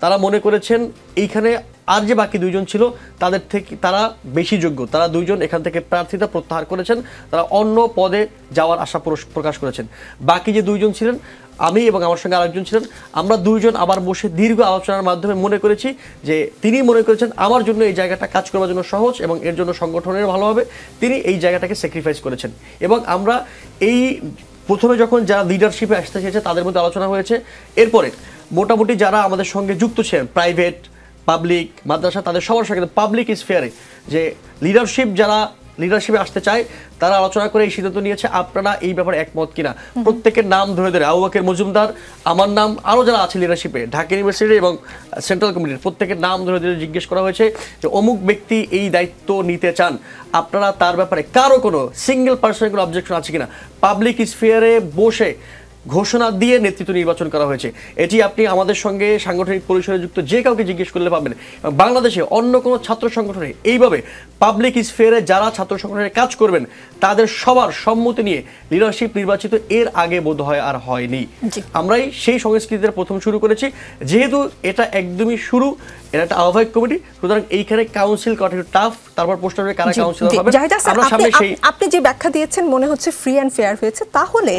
তারা মনে করেছেন এইখানে আর যে বাকি দুইজন ছিল তাদের থেকে তারা বেশি যোগ্য, তারা দুইজন এখান থেকে প্রার্থিতা প্রত্যাহার করেছেন, তারা অন্য পদে যাওয়ার আশা প্রকাশ করেছেন। বাকি যে দুইজন ছিলেন, আমি এবং আমার সঙ্গে আরেকজন ছিলেন, আমরা দুইজন আবার বসে দীর্ঘ আলোচনার মাধ্যমে মনে করেছি যে তিনি মনে করেছেন আমার জন্য এই জায়গাটা কাজ করার জন্য সহজ এবং এর জন্য সংগঠনের ভালো হবে, তিনি এই জায়গাটাকে স্যাক্রিফাইস করেছেন। এবং আমরা এই প্রথমে যখন যারা লিডারশিপে আসতে চেয়েছে তাদের মধ্যে আলোচনা হয়েছে, এরপরে মোটামুটি যারা আমাদের সঙ্গে যুক্ত ছিলেন, প্রাইভেট, পাবলিক, মাদ্রাসা, তাদের সবার সঙ্গে পাবলিক স্ফিয়ারে যে লিডারশিপ যারা লিডারশিপে আসতে চায় তারা আলোচনা করে এই সিদ্ধান্ত নিয়েছে আপনারা এই ব্যাপারে একমত কিনা। প্রত্যেকের নাম ধরে ধরে আবু বকর মজুমদার, আমার নাম, আরও যারা আছে লিডারশিপে, ঢাকা ইউনিভার্সিটি এবং সেন্ট্রাল কমিটির প্রত্যেকের নাম ধরে ধরে জিজ্ঞেস করা হয়েছে যে অমুক ব্যক্তি এই দায়িত্ব নিতে চান, আপনারা তার ব্যাপারে কারো কোনো সিঙ্গেল পার্সনের কোনো অবজেকশন আছে কিনা। পাবলিক স্ফিয়ারে বসে ঘোষণা দিয়ে নেতৃত্ব নির্বাচন করা হয়েছে। এটি আপনি আমাদের সঙ্গে সাংগঠনিক পরিসরে যুক্ত যে কাউকে জিজ্ঞেস করলে পাবেন। বাংলাদেশে অন্য কোনো ছাত্র সংগঠনে এইভাবে পাবলিক স্ফিয়ারে যারা ছাত্র সংগঠনে কাজ করবেন তাদের সবার সম্মতি নিয়ে লিডারশিপ নির্বাচিত এর আগে বোধহয় আর হয়নি। আমরাই সেই সংস্কৃতির প্রথম শুরু করেছি। যেহেতু এটা একদমই শুরু, এটা একটা আহ্বায়ক কমিটি, সুতরাং এইখানে কাউন্সিল করা একটু টাফ। তারপর প্রশ্ন কারা কাউন্সিলর হবে আমরা সামনে সেই আপনি যে ব্যাখ্যা দিয়েছেন মনে হচ্ছে ফ্রি অ্যান্ড ফেয়ার হয়েছে। তাহলে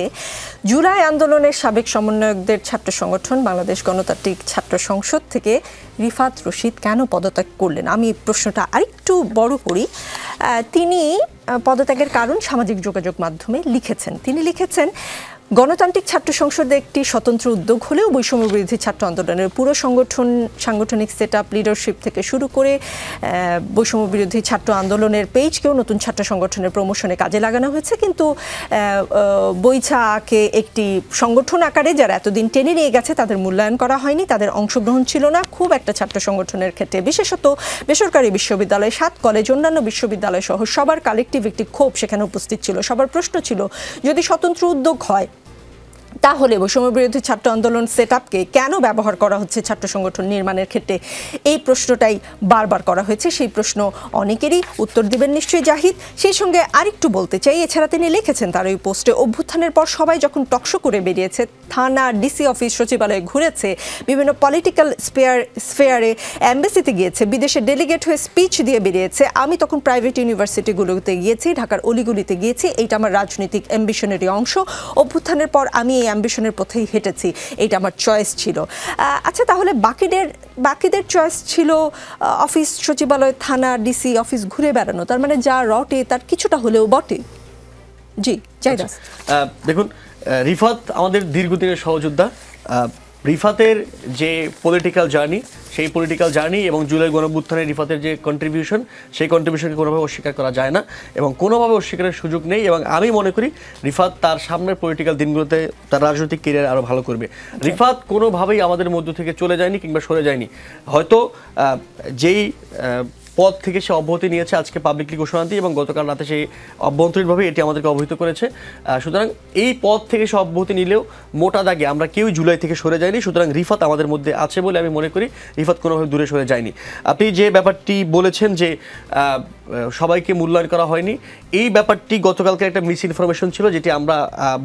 জুলাই আন্দোলনের সাবেক সমন্বয়কদের ছাত্র সংগঠন বাংলাদেশ গণতান্ত্রিক ছাত্র সংসদ থেকে রিফাত রশিদ কেন পদত্যাগ করলেন? আমি প্রশ্নটা আরেকটু বড় করি। তিনি পদত্যাগের কারণ সামাজিক যোগাযোগ মাধ্যমে লিখেছেন। তিনি লিখেছেন, গণতান্ত্রিক ছাত্র সংসদ একটি স্বতন্ত্র উদ্যোগ হলেও বৈষম্য বিরোধী ছাত্র আন্দোলনের পুরো সাংগঠনিক সেট আপ, লিডারশিপ থেকে শুরু করে বৈষম্য বিরোধী ছাত্র আন্দোলনের পেজকেও নতুন ছাত্র সংগঠনের প্রমোশনে কাজে লাগানো হয়েছে। কিন্তু বৈছাকে একটি সংগঠন আকারে যারা এতদিন টেনে নিয়ে গেছে তাদের মূল্যায়ন করা হয়নি, তাদের অংশগ্রহণ ছিল না খুব একটা ছাত্র সংগঠনের ক্ষেত্রে। বিশেষত বেসরকারি বিশ্ববিদ্যালয়, 7 কলেজ, অন্যান্য বিশ্ববিদ্যালয় সহ সবার কালেকটিভ একটি ক্ষোভ সেখানে উপস্থিত ছিল। সবার প্রশ্ন ছিল, যদি স্বতন্ত্র উদ্যোগ হয় তাহলে বৈষম্য বিরোধী ছাত্র আন্দোলন সেট আপকে কেন ব্যবহার করা হচ্ছে ছাত্র সংগঠন নির্মাণের ক্ষেত্রে? এই প্রশ্নটাই বারবার করা হয়েছে। সেই প্রশ্ন অনেকেরই উত্তর দিবেন নিশ্চয়ই জাহিদ। সেই সঙ্গে আরেকটু বলতে চাই, এছাড়া তিনি লিখেছেন তার ওই পোস্টে, অভ্যুত্থানের পর সবাই যখন টকশো করে বেরিয়েছে, থানা, ডিসি অফিস, সচিবালয়ে ঘুরেছে, বিভিন্ন পলিটিক্যাল স্ফেয়ারে, অ্যাম্বাসিতে গিয়েছে, বিদেশে ডেলিগেট হয়ে স্পিচ দিয়ে বেরিয়েছে, আমি তখন প্রাইভেট ইউনিভার্সিটিগুলোতে গিয়েছি, ঢাকার অলিগুলিতে গিয়েছি। এইটা আমার রাজনৈতিক অ্যাম্বিশনেরই অংশ। অভ্যুত্থানের পর আমি এই অ্যাম্বিশনের পথেই হেঁটেছি, এইটা আমার চয়েস ছিল। আচ্ছা, তাহলে বাকিদের চয়েস ছিল অফিস, সচিবালয়, থানা, ডিসি অফিস ঘুরে বেড়ানো, তার মানে যা রটে তার কিছুটা হলেও বটে। জি জাহিদ। দেখুন, রিফাত আমাদের দীর্ঘদিনের সহযোদ্ধা। রিফাতের যে পলিটিক্যাল জার্নি, সেই পলিটিক্যাল জার্নি এবং জুলাই গণঅভ্যুত্থানে রিফাতের যে কন্ট্রিবিউশন, সেই কন্ট্রিবিউশনকে কোনোভাবে অস্বীকার করা যায় না এবং কোনোভাবে অস্বীকারের সুযোগ নেই। এবং আমি মনে করি রিফাত তার সামনের পলিটিক্যাল দিনগুলোতে তার রাজনৈতিক কেরিয়ার আরও ভালো করবে। রিফাত কোনোভাবেই আমাদের মধ্য থেকে চলে যায়নি কিংবা সরে যায়নি। হয়তো যেই পদ থেকে সে অব্যাহতি নিয়েছে আজকে পাবলিকলি ঘোষণা দিয়ে এবং গতকাল রাতে সেই অভ্যন্তরীণভাবে এটি আমাদেরকে অবহিত করেছে। সুতরাং এই পদ থেকে সে অব্যাহতি নিলেও মোটা দাগে আমরা কেউ জুলাই থেকে সরে যায়নি। সুতরাং রিফাত আমাদের মধ্যে আছে বলে আমি মনে করি, রিফাত কোনোভাবে দূরে সরে যায়নি। আপনি যে ব্যাপারটি বলেছেন যে সবাইকে মূল্যায়ন করা হয়নি, এই ব্যাপারটি গতকালকে একটা মিস ইনফরমেশন ছিল, যেটি আমরা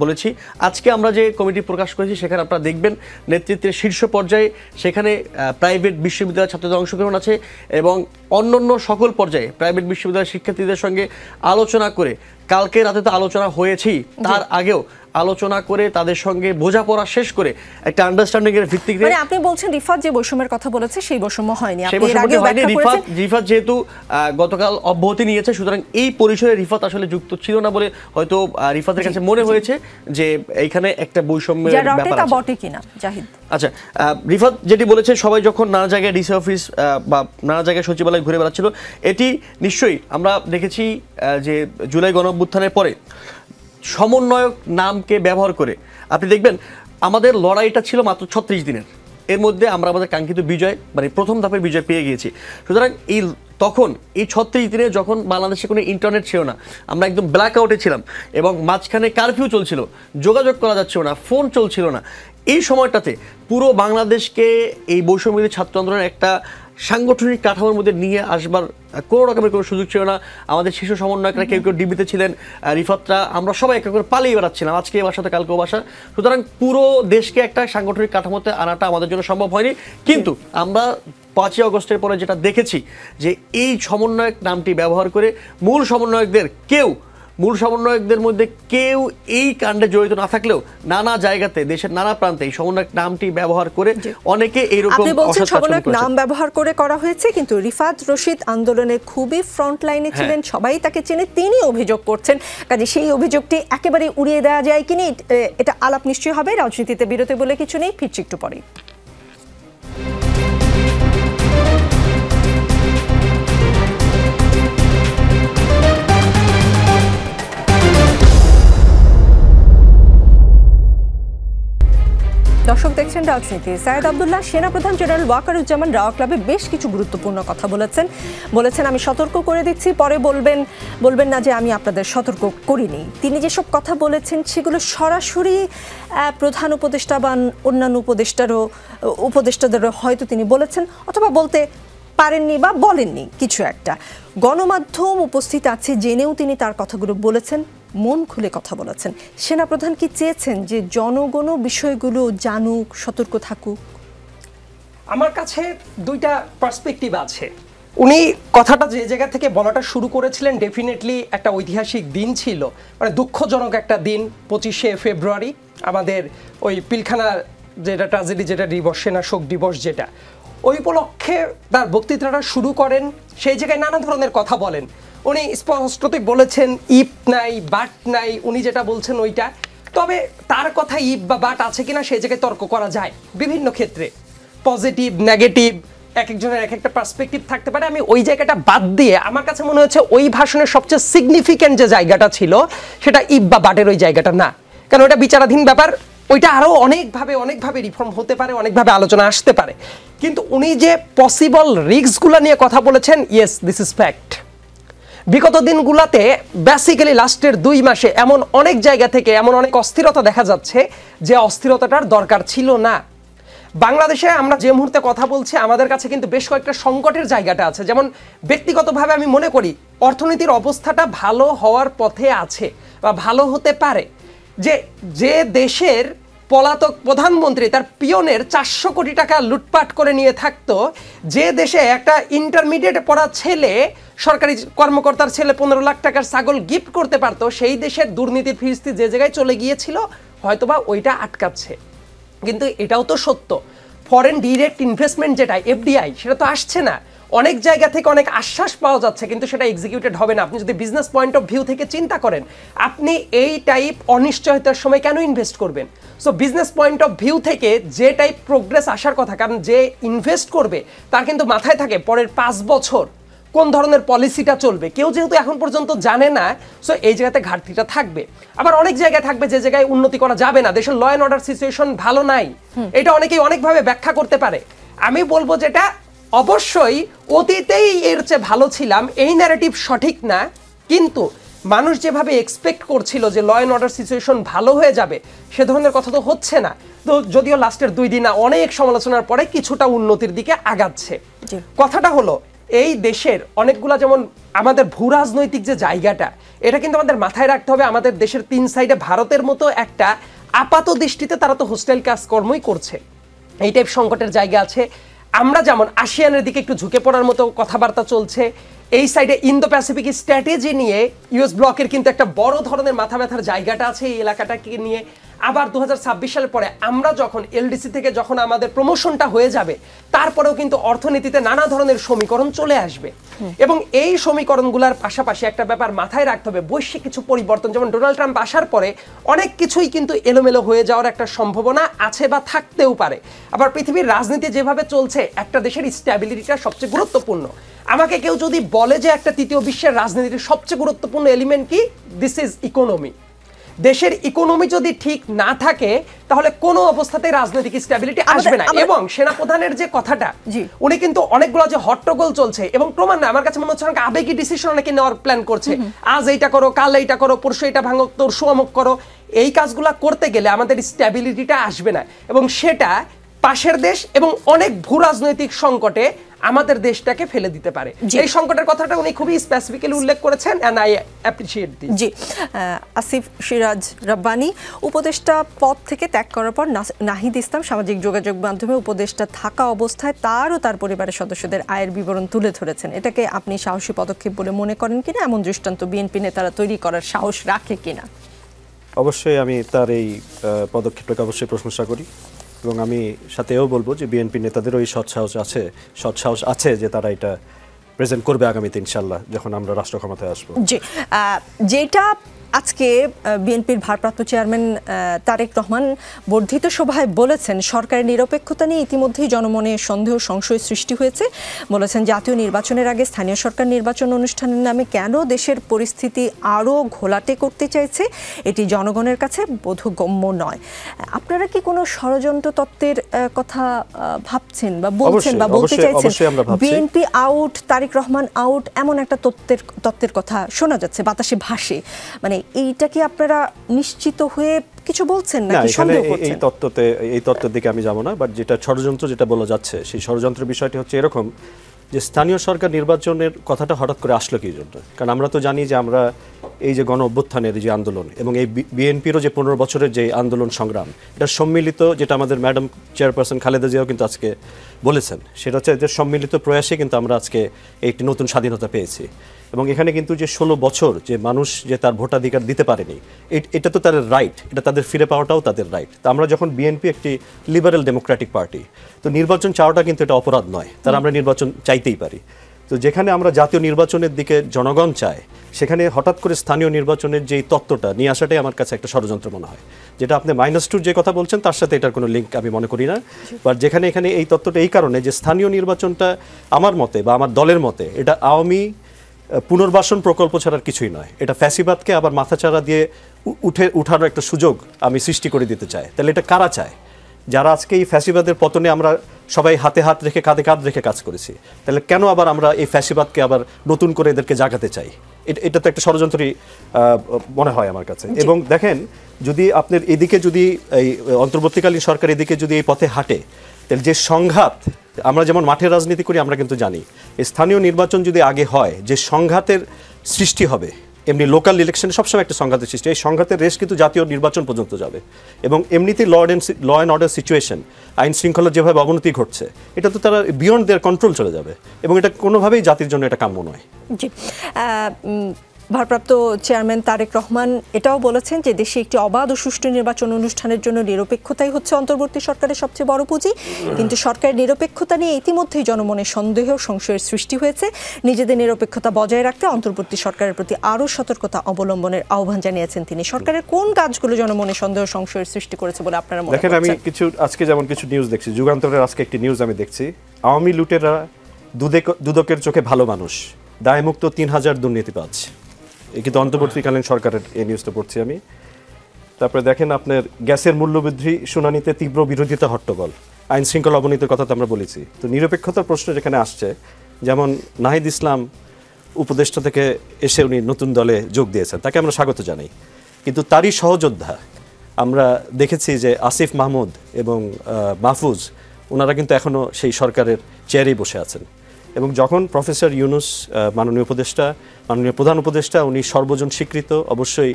বলেছি। আজকে আমরা যে কমিটি প্রকাশ করেছি সেখানে আপনারা দেখবেন নেতৃত্বের শীর্ষ পর্যায়ে সেখানে প্রাইভেট বিশ্ববিদ্যালয়ের ছাত্রদের অংশগ্রহণ আছে এবং অন্য সকল পর্যায়ে প্রাইভেট বিশ্ববিদ্যালয়ের শিক্ষার্থীদের সঙ্গে আলোচনা করে, কালকে রাতে তো আলোচনা হয়েছেই, তার আগেও আলোচনা করে তাদের সঙ্গে বোঝাপড়া শেষ করে একটা আন্ডারস্ট্যান্ডিং এর ভিত্তিতে, মানে আপনি বলছেন রিফাত যে বৈষম্যের কথা বলেছে সেই বৈষম্য হয়নি। রিফাত যেহেতু গতকাল অব্যাহতি নিয়েছে, সুতরাং এই পরিসরে রিফাত আসলে যুক্ত ছিল না বলে হয়তো রিফাতের কাছে মনে হয়েছে যে এইখানে একটা বৈষম্যের ব্যাপার আছে। বটে কিনা জাহিদ? আচ্ছা, রিফাত যেটি বলেছে সবাই যখন নানা জায়গায় ডিসি অফিস বা নানা জায়গায় সচিবালয় ঘুরে বেড়াচ্ছিল, এটি নিশ্চয়ই আমরা দেখেছি যে জুলাই গণঅভ্যুত্থানের পরে সমন্বয়ক নামকে ব্যবহার করে আপনি দেখবেন আমাদের লড়াইটা ছিল মাত্র 36 দিনের, এর মধ্যে আমরা আমাদের কাঙ্ক্ষিত বিজয় মানে প্রথম ধাপের বিজয় পেয়ে গিয়েছি। সুতরাং তখন এই 36 দিনে যখন বাংলাদেশে কোনো ইন্টারনেট ছিল না, আমরা একদম ব্ল্যাক আউটে ছিলাম এবং মাঝখানে কারফিউ চলছিল, যোগাযোগ করা যাচ্ছিল না, ফোন চলছিল না, এই সময়টাতে পুরো বাংলাদেশকে এই বৈষম্যবিরোধী ছাত্র আন্দোলনের একটা সাংগঠনিক কাঠামোর মধ্যে নিয়ে আসবার কোনো রকমের কোনো সুযোগ ছিল না। আমাদের শীর্ষ সমন্বয়করা কেউ কেউ ডিবিতে ছিলেন, রিফাতরা, আমরা সবাই এক করে পালিয়ে বেড়াচ্ছিলাম, আজকে এ বাসাতে কালকে ও বাসা। সুতরাং পুরো দেশকে একটা সাংগঠনিক কাঠামোতে আনাটা আমাদের জন্য সম্ভব হয়নি। কিন্তু আমরা 5ই আগস্টের পরে যেটা দেখেছি যে এই সমন্বয়ক নামটি ব্যবহার করে মূল সমন্বয়কদের মধ্যে কেউ এই কাণ্ডে জড়িত না থাকলেও নানা জায়গাতে দেশের নানা প্রান্তে এই সমন্বয়ক নামটি ব্যবহার করে অনেকে এইরকম সমন্বয়ক নাম ব্যবহার করে করা হয়েছে। কিন্তু রিফাত রশিদ আন্দোলনে খুবই ফ্রন্ট লাইনে ছিলেন, সবাই তাকে চেনে, তিনি অভিযোগ করছেন। কাজে সেই অভিযোগটি একেবারে উড়িয়ে দেওয়া যায় কিনা এটা আলাপ নিশ্চয়ই হবে। রাজনীতিতে বিরতি বলে কিছু নেই, ফিরছি একটু পরে। দর্শক দেখছেন রাজনীতি। সায়েদ আব্দুল্লাহ সেনাপ্রধান জেনারেল ওয়াকারুজ্জামান রাওয়া ক্লাবে বেশ কিছু গুরুত্বপূর্ণ কথা বলেছেন আমি সতর্ক করে দিচ্ছি, পরে বলবেন না যে আমি আপনাদের সতর্ক করিনি। তিনি যেসব কথা বলেছেন সেগুলো সরাসরি প্রধান উপদেষ্টা বা অন্যান্য উপদেষ্টাদেরও হয়তো তিনি বলেছেন, অথবা বলতে পারেননি বা বলেননি কিছু একটা। গণমাধ্যম উপস্থিত আছে জেনেও তিনি তার কথাগুলো বলেছেন, মন খুলে কথা বলেছেন। সেনাপ্রধান কি চেয়েছেন যে জনগণ বিষয়গুলো জানুক, সতর্ক থাকুক? আমার কাছে দুইটা পার্সপেক্টিভ আছে। উনি কথাটা যে জায়গা থেকে বলাটা শুরু করেছিলেন, ডেফিনেটলি একটা ঐতিহাসিক দিন ছিল, মানে দুঃখজনক একটা দিন। 25শে ফেব্রুয়ারি আমাদের ওই পিলখানার যেটা ট্র্যাজেডি, যেটা দিবস, সেনা শোক দিবস, যেটা ওই উপলক্ষে তার বক্তৃতাটা শুরু করেন। সেই জায়গায় নানা ধরনের কথা বলেন। উনি স্পষ্টতই বলেছেন ইপ নাই, বাট নাই, উনি যেটা বলছেন ওইটা। তবে তার কথা ইপ বা বাট আছে কিনা সেই জায়গায় তর্ক করা যায় বিভিন্ন ক্ষেত্রে, পজিটিভ নেগেটিভ, এক একজনের এক একটা পার্সপেক্টিভ থাকতে পারে। আমি ওই জায়গাটা বাদ দিয়ে আমার কাছে মনে হচ্ছে ওই ভাষণের সবচেয়ে সিগনিফিক্যান্ট যে জায়গাটা ছিল সেটা ইপ বা বাটের ওই জায়গাটা না, কারণ ওটা বিচারাধীন ব্যাপার। ওইটা আরও অনেকভাবে রিফর্ম হতে পারে, অনেকভাবে আলোচনা আসতে পারে। কিন্তু উনি যে পসিবল রিস্কগুলো নিয়ে কথা বলেছেন, ইয়েস, দিস ইজ ফ্যাক্ট। বিগত দিনগুলোতে বেসিক্যালি লাস্টের 2 মাসে এমন অনেক জায়গা থেকে এমন অনেক অস্থিরতা দেখা যাচ্ছে যে অস্থিরতাটার দরকার ছিল না। বাংলাদেশে আমরা যে মুহূর্তে কথা বলছি আমাদের কাছে কিন্তু বেশ কয়েকটা সংকটের জায়গাটা আছে। যেমন ব্যক্তিগতভাবে আমি মনে করি অর্থনীতির অবস্থাটা ভালো হওয়ার পথে আছে বা ভালো হতে পারে। যে দেশের পলাতক প্রধানমন্ত্রী তার পিয়নের 400 কোটি টাকা লুটপাট করে নিয়ে থাকতো, যে দেশে একটা ইন্টারমিডিয়েট পড়া ছেলে সরকারি কর্মকর্তার ছেলে 15 লাখ টাকার ছাগল গিফট করতে পারতো, সেই দেশের দুর্নীতির ফিরিস্তি যে জায়গায় চলে গিয়েছিল হয়তোবা ওইটা আটকাচ্ছে। কিন্তু এটাও তো সত্য, ফরেন ডিরেক্ট ইনভেস্টমেন্ট যেটা এফডিআই, সেটা তো আসছে না। অনেক জায়গা থেকে অনেক আশ্বাস পাওয়া যাচ্ছে কিন্তু সেটা এক্সিকিউটেড হবে না। আপনি যদি বিজনেস পয়েন্ট অফ ভিউ থেকে চিন্তা করেন, আপনি এই টাইপ অনিশ্চয়তার সময় কেন ইনভেস্ট করবেন? So business point of view থেকে যে টাইপ প্রোগ্রেস আসার কথা, কারণ যে ইনভেস্ট করবে তার কিন্তু মাথায় থাকে পরের 5 বছর কোন ধরনের পলিসিটা চলবে। কেউ যেহেতু এখন পর্যন্ত জানে না, সো এই জায়গাতে ঘাটতিটা থাকবে। আবার অনেক জায়গায় থাকবে যে জায়গায় উন্নতি করা যাবে না, দেশের ল অ্যান্ড অর্ডার সিচুয়েশন ভালো নাই, এটা অনেকেই অনেকভাবে ব্যাখ্যা করতে পারে। আমি বলবো যেটা অবশ্যই অতীতেই এর চেয়ে ভালো ছিলাম, এই ন্যারেটিভ সঠিক না, কিন্তু মানুষ যেভাবে এক্সপেক্ট করছিল যে ল অ্যান্ড অর্ডার সিচুয়েশন ভালো হয়ে যাবে, সে ধরনের কথা তো হচ্ছে না। তো যদিও লাস্টের 2 দিন অনেক সমালোচনার পরে কিছুটা উন্নতির দিকে আগাচ্ছে। কথাটা হলো এই দেশের অনেকগুলা, যেমন আমাদের ভূ রাজনৈতিক যে জায়গাটা, এটা কিন্তু আমাদের মাথায় রাখতে হবে। আমাদের দেশের 3 সাইডে ভারতের মতো একটা আপাত দৃষ্টিতে তারা তো হোস্টাইল কাজকর্মই করছে, এই টাইপ সংকটের জায়গা আছে। আমরা যেমন আসিয়ানের দিকে একটু ঝুঁকে পড়ার মতো কথাবার্তা চলছে, এই সাইডে ইন্দো প্যাসিফিক স্ট্র্যাটেজি নিয়ে ইউএস ব্লকের কিন্তু একটা বড় ধরনের মাথা ব্যথার জায়গাটা আছে এই এলাকাটাকে নিয়ে। আবার 2026 সালের পরে আমরা যখন এলডিসি থেকে যখন আমাদের প্রমোশনটা হয়ে যাবে, তারপরেও কিন্তু অর্থনীতিতে নানা ধরনের সমীকরণ চলে আসবে। এবং এই সমীকরণগুলোর পাশাপাশি একটা ব্যাপার মাথায় রাখতে হবে, বৈশ্বিক কিছু পরিবর্তন, যেমন ডোনাল্ড ট্রাম্প আসার পরে অনেক কিছুই কিন্তু এলোমেলো হয়ে যাওয়ার একটা সম্ভাবনা আছে বা থাকতেও পারে। আবার পৃথিবীর রাজনীতি যেভাবে চলছে, একটা দেশের স্ট্যাবিলিটিটা সবচেয়ে গুরুত্বপূর্ণ। আমাকে কেউ যদি বলে যে একটা তৃতীয় বিশ্বের রাজনীতির সবচেয়ে গুরুত্বপূর্ণ এলিমেন্ট কি, দিস ইজ ইকোনমি। দেশের ইকোনমি যদি ঠিক না থাকে তাহলে কোনো অবস্থাতেই রাজনৈতিক স্ট্যাবিলিটি আসবে না। এবং সেনাপ্রধানের যে কথাটা, উনি কিন্তু অনেকগুলো যে হট্টগোল চলছে এবং ক্রমান্বয়ে আমার কাছে মনে হচ্ছে অনেক আবেগী ডিসিশন অনেকে নেওয়ার প্ল্যান করছে, আজ এইটা করো, কাল এইটা করো, পরশু এইটা ভাঙো, তরশু অমুক করো। এই কাজগুলা করতে গেলে আমাদের স্ট্যাবিলিটিটা আসবে না, এবং সেটা পাশের দেশ এবং অনেক ভূ রাজনৈতিক সংকটে আমাদের দেশটাকে ফেলে দিতে পারে। এই সংকটের কথাটা উনি খুবই স্পেসিফিক্যালি উল্লেখ করেছেন, এন্ড আই অ্যাপ্রিশিয়েট দিস। জি, আসিফ সিরাজ রাব্বানী, উপদেষ্টা পদ থেকে ত্যাগ করার পর নাহিদ ইসলাম সামাজিক যোগাযোগ মাধ্যমে উপদেষ্টা থাকা অবস্থায় তার ও তার পরিবারের সদস্যদের আয়ের বিবরণ তুলে ধরেছেন। এটাকে আপনি সাহসী পদক্ষেপ বলে মনে করেন কিনা? এমন দৃষ্টান্ত বিএনপি নেতারা তৈরি করার সাহস রাখে কিনা? অবশ্যই আমি তার এই পদক্ষেপটাকে অবশ্যই প্রশংসা করি, এবং আমি সাথেও বলবো যে বিএনপি নেতাদেরও এই সৎ সাহস আছে যে তারা এটা প্রেজেন্ট করবে আগামীতে ইনশাল্লাহ, যখন আমরা রাষ্ট্র ক্ষমতায় আসবো। জি, যেটা আজকে বিএনপির ভারপ্রাপ্ত চেয়ারম্যান তারেক রহমান বর্ধিত সভায় বলেছেন, সরকারের নিরপেক্ষতা নিয়ে ইতিমধ্যেই জনমনে সন্দেহ সংশয় সৃষ্টি হয়েছে। বলেছেন জাতীয় নির্বাচনের আগে স্থানীয় সরকার নির্বাচন অনুষ্ঠানের নামে কেন দেশের পরিস্থিতি আরও ঘোলাটে করতে চাইছে, এটি জনগণের কাছে বোধগম্য নয়। আপনারা কি কোনো ষড়যন্ত্র তত্ত্বের কথা ভাবছেন বা বলছেন বা বলতে চাইছেন? BNP out, Tarique Rahman out, এমন একটা তত্ত্বের কথা শোনা যাচ্ছে, বাতাসে ভাসে। মানে এইটা কি আপনারা নিশ্চিত হয়ে কিছু বলছেন নাকি সন্দেহ করছেন? এই তত্ত্বের দিকে আমি যাব না, বাট যেটা ষড়যন্ত্র যেটা বলা যাচ্ছে, সেই ষড়যন্ত্রের বিষয়টি হচ্ছে এরকম যে স্থানীয় সরকার নির্বাচনের কথাটা হঠাৎ করে আসলো কি জন্য? কারণ আমরা তো জানি যে আমরা এই যে গণ অভ্যুত্থানের যে আন্দোলন এবং এই বিএনপিরও যে 15 বছরের যে আন্দোলন সংগ্রাম, এটা সম্মিলিত, যেটা আমাদের ম্যাডাম চেয়ারপারসন খালেদা জিয়াও কিন্তু আজকে বলেছেন, সেটা হচ্ছে এদের সম্মিলিত প্রয়াসে কিন্তু আমরা আজকে একটি নতুন স্বাধীনতা পেয়েছি। এবং এখানে কিন্তু যে 16 বছর যে মানুষ যে তার ভোটাধিকার দিতে পারেনি, এটা তো তাদের রাইট, এটা তাদের ফিরে পাওয়াটাও তাদের রাইট। তো আমরা যখন বিএনপি একটি লিবারেল ডেমোক্রেটিক পার্টি, তো নির্বাচন চাওয়াটা কিন্তু এটা অপরাধ নয়, তারা আমরা নির্বাচন চাইতেই পারি। তো যেখানে আমরা জাতীয় নির্বাচনের দিকে জনগণ চায়, সেখানে হঠাৎ করে স্থানীয় নির্বাচনের যেই তত্ত্বটা নিয়ে আসাটাই আমার কাছে একটা ষড়যন্ত্র মনে হয়। যেটা আপনি -2 যে কথা বলছেন তার সাথে এটার কোনো লিঙ্ক আমি মনে করি না। বাট যেখানে এখানে এই তত্ত্বটা এই কারণে যে স্থানীয় নির্বাচনটা আমার মতে বা আমার দলের মতে এটা আওয়ামী পুনর্বাসন প্রকল্প ছাড়ার কিছুই নয়। এটা ফ্যাসিবাদকে আবার মাথাচাড়া দিয়ে উঠানোর একটা সুযোগ আমি সৃষ্টি করে দিতে চাই। তাহলে এটা কারা চায়? যারা আজকে এই ফ্যাসিবাদের পতনে আমরা সবাই হাতে হাত রেখে কাঁধে কাঁধ রেখে কাজ করেছি, তাহলে কেন আবার আমরা এই ফ্যাসিবাদকে আবার নতুন করে এদেরকে জাগাতে চাই? এটা তো একটা ষড়যন্ত্রই মনে হয় আমার কাছে। এবং দেখেন, যদি আপনার এদিকে যদি এই অন্তর্বর্তীকালীন সরকার এদিকে যদি এই পথে হাঁটে, তাহলে যে সংঘাত, আমরা যেমন মাঠে রাজনীতি করি আমরা কিন্তু জানি স্থানীয় নির্বাচন যদি আগে হয় যে সংঘাতের সৃষ্টি হবে, এমনি লোকাল ইলেকশনে সবসময় একটা সংঘাতের সৃষ্টি, এই সংঘাতের রেস কিন্তু জাতীয় নির্বাচন পর্যন্ত যাবে। এবং এমনিতেই ল অ্যান্ড অর্ডার সিচুয়েশন, আইন শৃঙ্খলার যেভাবে অবনতি ঘটছে, এটা তো তারা বিয়ন্ড দেয়ার কন্ট্রোল চলে যাবে, এবং এটা কোনোভাবেই জাতির জন্য এটা কাম্য নয়। জি, ভারপ্রাপ্ত চেয়ারম্যান তারেক রহমান এটাও বলেছেন যে দেশে একটি অবাধ ও সুষ্ঠু নির্বাচন অনুষ্ঠানের জন্য নিরপেক্ষতাই হচ্ছে অন্তর্বর্তী সরকারের সবচেয়ে বড় পুঁজি। কিন্তু সরকারের নিরপেক্ষতা নিয়ে ইতিমধ্যেই জনমনে সন্দেহ সংশয়ের সৃষ্টি হয়েছে। নিজেদের নিরপেক্ষতা বজায় রাখতে অন্তর্বর্তী সরকারের প্রতি আরও সতর্কতা অবলম্বনের আহ্বান জানিয়েছেন তিনি। সরকারের কোন কাজগুলো জনমনে সন্দেহ সংশয়ের সৃষ্টি করেছে বলে আপনারা মনে করছেন? দেখেন, আমি আজকে যেমন কিছু নিউজ দেখছি, যুগান্তরের আজকে একটি নিউজ আমি দেখছি, আওয়ামী লুটেরা দুদকের চোখে ভালো মানুষ, দায়মুক্ত 3000 দুর্নীতিবাজ। কিন্তু অন্তর্বর্তীকালীন সরকারের এই নিউজটা পড়ছি আমি। তারপরে দেখেন আপনার গ্যাসের মূল্যবৃদ্ধি শুনানিতে তীব্র বিরোধিতা হট্টগোল, আইন শৃঙ্খলা অবনতির কথা তো আমরা বলেছি। তো নিরপেক্ষতার প্রশ্ন যেখানে আসছে, যেমন নাহিদ ইসলাম উপদেষ্টা থেকে এসে উনি নতুন দলে যোগ দিয়েছেন, তাকে আমরা স্বাগত জানাই। কিন্তু তারই সহযোদ্ধা আমরা দেখেছি যে আসিফ মাহমুদ এবং মাহফুজ, ওনারা কিন্তু এখনও সেই সরকারের চেয়ারেই বসে আছেন। এবং যখন প্রফেসর ইউনুস মাননীয় প্রধান উপদেষ্টা, উনি সর্বজন স্বীকৃত, অবশ্যই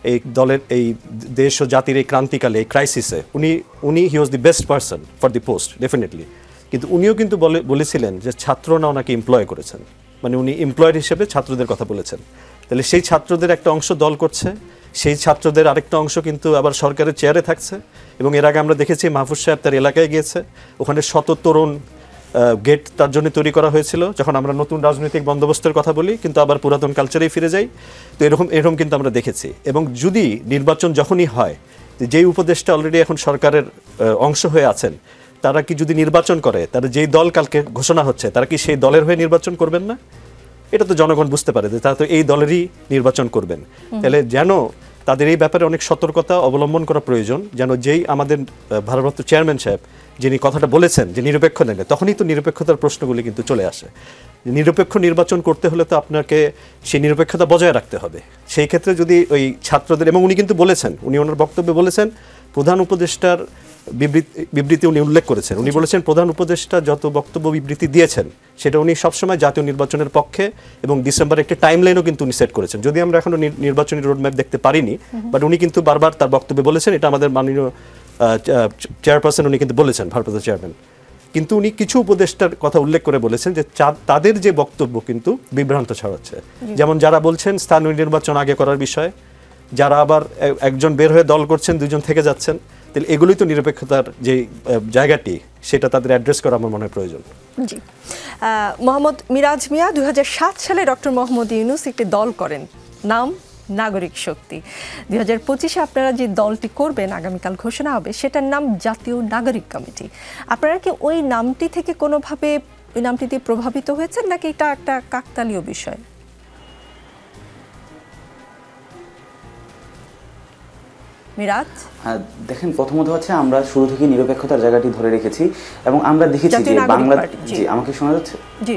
এই দলের এই দেশ ও জাতির এই ক্রান্তিকালে, এই ক্রাইসিসে he was the best person for the post, definitely. কিন্তু উনিও কিন্তু বলেছিলেন যে ছাত্ররা ওনাকে এমপ্লয় করেছেন, মানে উনি এমপ্লয়েড হিসেবে ছাত্রদের কথা বলেছেন। তাহলে সেই ছাত্রদের একটা অংশ দল করছে, সেই ছাত্রদের আরেকটা অংশ কিন্তু আবার সরকারের চেয়ারে থাকছে। এবং এর আগে আমরা দেখেছি মাহফুজ সাহেব তার এলাকায় গিয়েছে, ওখানে শত তরুণ গেট তার জন্য তৈরি করা হয়েছিল। যখন আমরা নতুন রাজনৈতিক বন্দোবস্তের কথা বলি, কিন্তু আবার পুরাতন কালচারেই ফিরে যাই। তো এরকম কিন্তু আমরা দেখেছি। এবং যদি নির্বাচন যখনই হয়, যেই উপদেষ্টা অলরেডি এখন সরকারের অংশ হয়ে আছেন, তারা কি যদি নির্বাচন করে, তারা যেই দল কালকে ঘোষণা হচ্ছে, তারা কি সেই দলের হয়ে নির্বাচন করবেন না? এটা তো জনগণ বুঝতে পারে যে তারা তো এই দলেরই নির্বাচন করবেন। তাহলে যেন তাদের এই ব্যাপারে অনেক সতর্কতা অবলম্বন করা প্রয়োজন, যেন যেই আমাদের ভারপ্রাপ্ত চেয়ারম্যান সাহেব যিনি কথাটা বলেছেন যে নিরপেক্ষ নেবে, তখনই তো নিরপেক্ষতার প্রশ্নগুলি কিন্তু চলে আসে। নিরপেক্ষ নির্বাচন করতে হলে তো আপনাকে সেই নিরপেক্ষতা বজায় রাখতে হবে। সেই ক্ষেত্রে যদি ওই ছাত্রদের, এবং উনি কিন্তু বলেছেন, উনি ওনার বক্তব্যে বলেছেন, প্রধান উপদেষ্টার বিবৃতি উনি উল্লেখ করেছেন। উনি বলেছেন প্রধান উপদেষ্টা যত বক্তব্য বিবৃতি দিয়েছেন সেটা উনি সবসময় জাতীয় নির্বাচনের পক্ষে, এবং ডিসেম্বরে একটি টাইমলাইনও কিন্তু উনি সেট করেছেন। যদি আমরা এখনো নির্বাচনী রোডম্যাপ দেখতে পারিনি, বাট উনি কিন্তু বারবার তার বক্তব্যে বলেছেন, এটা আমাদের মাননীয় চেয়ারপারসন উনি কিন্তু বলেছেন, ভারপ্রাপ্ত চেয়ারম্যান। কিন্তু উনি কিছু উপদেষ্টার কথা উল্লেখ করে বলেছেন যে তাদের যে বক্তব্য কিন্তু বিভ্রান্ত ছড়াচ্ছে। যেমন যারা বলছেন স্থানীয় নির্বাচন আগে করার বিষয়ে, যারা আবার একজন বের হয়ে দল করছেন, দুজন থেকে যাচ্ছেন। তাহলে এগুলোই তো নিরপেক্ষতার যে জায়গাটি, সেটা তাদের অ্যাড্রেস করা আমার মনে হয় প্রয়োজন। জি, মোহাম্মদ মিরাজ মিয়া 2007 সালে ডক্টর মোহাম্মদ ইউনূস একটি দল করেন, নাম নাগরিক শক্তি। 2025-এ আপনারা যে দলটি করবেন, আগামীকাল ঘোষণা হবে, সেটার নাম জাতীয় নাগরিক কমিটি। আপনারা কি ওই নামটি থেকে কোনোভাবে ওই নামটি দিয়ে প্রভাবিত হয়েছেন, নাকি এটা একটা কাকতালীয় বিষয়? মিরাজ, দেখেন, প্রথমত হচ্ছে আমরা শুরু থেকে নিরপেক্ষতার জায়গাটি ধরে রেখেছি, এবং আমরা দেখেছি যে বাংলাদেশ, জি আমাকে শোনা যাচ্ছে? জি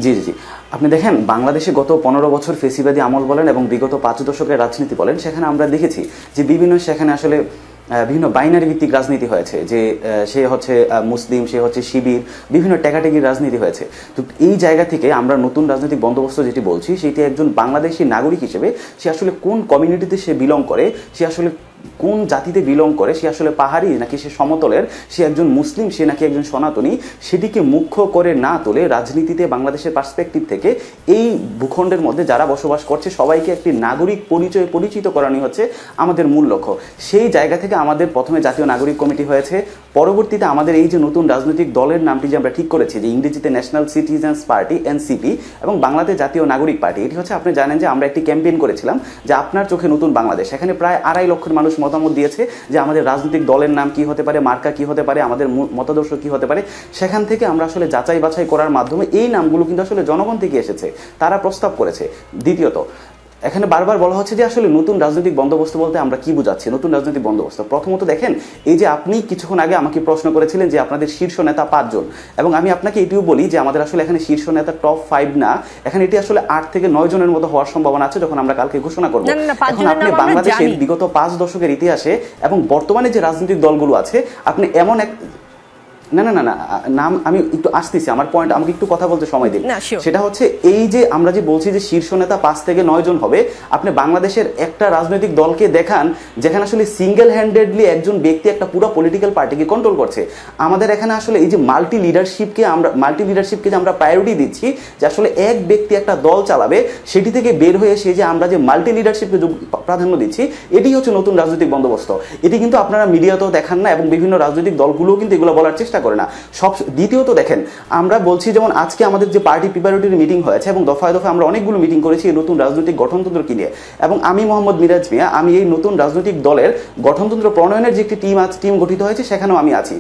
জি জি জি আপনি দেখেন, বাংলাদেশে গত 15 বছর ফেসিবাদী আমল বলেন এবং বিগত 5 দশকের রাজনীতি বলেন, সেখানে আমরা দেখেছি যে সেখানে আসলে বিভিন্ন বাইনারি ভিত্তিক রাজনীতি হয়েছে, যে সে হচ্ছে মুসলিম, সে হচ্ছে শিবির, বিভিন্ন ট্যাকাটেকির রাজনীতি হয়েছে। তো এই জায়গা থেকে আমরা নতুন রাজনৈতিক বন্দোবস্ত যেটি বলছি, সেটি একজন বাংলাদেশি নাগরিক হিসেবে সে আসলে কোন কমিউনিটিতে সে বিলং করে, সে আসলে কোন জাতিতে বিলং করে, সে আসলে পাহাড়ি নাকি সে সমতলের, সে একজন মুসলিম, সে নাকি একজন সনাতনী, সেটিকে মুখ্য করে না তোলে রাজনীতিতে বাংলাদেশের পার্সপেক্টিভ থেকে এই ভূখণ্ডের মধ্যে যারা বসবাস করছে সবাইকে একটি নাগরিক পরিচয় পরিচিত করানোই হচ্ছে আমাদের মূল লক্ষ্য। সেই জায়গা থেকে আমাদের প্রথমে জাতীয় নাগরিক কমিটি হয়েছে, পরবর্তীতে আমাদের এই যে নতুন রাজনৈতিক দলের নামটি যে আমরা ঠিক করেছি, যে ইংরেজিতে ন্যাশনাল সিটিজেন্স পার্টি এনসিপি এবং বাংলাতে জাতীয় নাগরিক পার্টি, এটি হচ্ছে আপনি জানেন যে আমরা একটি ক্যাম্পেইন করেছিলাম যে আপনার চোখে নতুন বাংলাদেশ। এখানে প্রায় 2.5 লক্ষের মানুষ মতামত দিয়েছে যে আমাদের রাজনৈতিক দলের নাম কি হতে পারে, মার্কা কি হতে পারে, আমাদের মতাদর্শ কি হতে পারে। সেখান থেকে আমরা আসলে যাচাই বাছাই করার মাধ্যমে এই নামগুলো কিন্তু আসলে জনগণ থেকে এসেছে, তারা প্রস্তাব করেছে। দ্বিতীয়ত, এখানে বারবার বলা হচ্ছে যে আসলে নতুন রাজনৈতিক বন্দোবস্ত বলতে আমরা কি বুঝাচ্ছি। নতুন রাজনৈতিক বন্দোবস্ত, প্রথমত দেখেন, এই যে আপনি কিছুক্ষণ আগে আমাকে প্রশ্ন করেছিলেন যে আপনাদের শীর্ষ নেতা 5 জন, এবং আমি আপনাকে এটিও বলি যে আমাদের আসলে এখানে শীর্ষ নেতা টপ 5 না, এখানে এটি আসলে 8 থেকে 9 জনের মতো হওয়ার সম্ভাবনা আছে যখন আমরা কালকে ঘোষণা করব। এখন আপনি বাংলাদেশের বিগত 5 দশকের ইতিহাসে এবং বর্তমানে যে রাজনৈতিক দলগুলো আছে, আপনি এমন এক না না না না নাম আমি একটু আসতেছি, আমার পয়েন্ট, আমাকে একটু কথা বলতে সময় দিন। সেটা হচ্ছে এই যে আমরা যে বলছি যে শীর্ষ নেতা 5 থেকে 9 জন হবে, আপনি বাংলাদেশের একটা রাজনৈতিক দলকে দেখান যেখানে আসলে সিঙ্গেল হ্যান্ডেডলি একজন ব্যক্তি একটা পুরো পলিটিক্যাল পার্টিকে কন্ট্রোল করছে। আমাদের এখানে আসলে এই যে মাল্টি লিডারশিপকে যে আমরা প্রায়োরিটি দিচ্ছি, যে আসলে এক ব্যক্তি একটা দল চালাবে, সেটি থেকে বের হয়ে এসে যে আমরা যে মাল্টি লিডারশিপকে প্রাধান্য দিচ্ছি, এটি হচ্ছে নতুন রাজনৈতিক বন্দোবস্ত। এটি কিন্তু আপনারা মিডিয়াতেও দেখান না, এবং বিভিন্ন রাজনৈতিক দলগুলোও কিন্তু এগুলো বলার চেষ্টা করে না। দ্বিতীয়ত দেখেন, আমরা বলছি যেমন আজকে আমাদের যে পার্টি প্রিপারেটরি মিটিং হয়েছে এবং দফায় দফায় আমরা অনেকগুলো মিটিং করেছি এই নতুন রাজনৈতিক গঠনতন্ত্রকে নিয়ে, এবং আমি মোহাম্মদ মিরাজ মিয়া, আমি এই নতুন রাজনৈতিক দলের গঠনতন্ত্র প্রণয়নের যে একটি টিম গঠিত হয়েছে সেখানেও আমি আছি।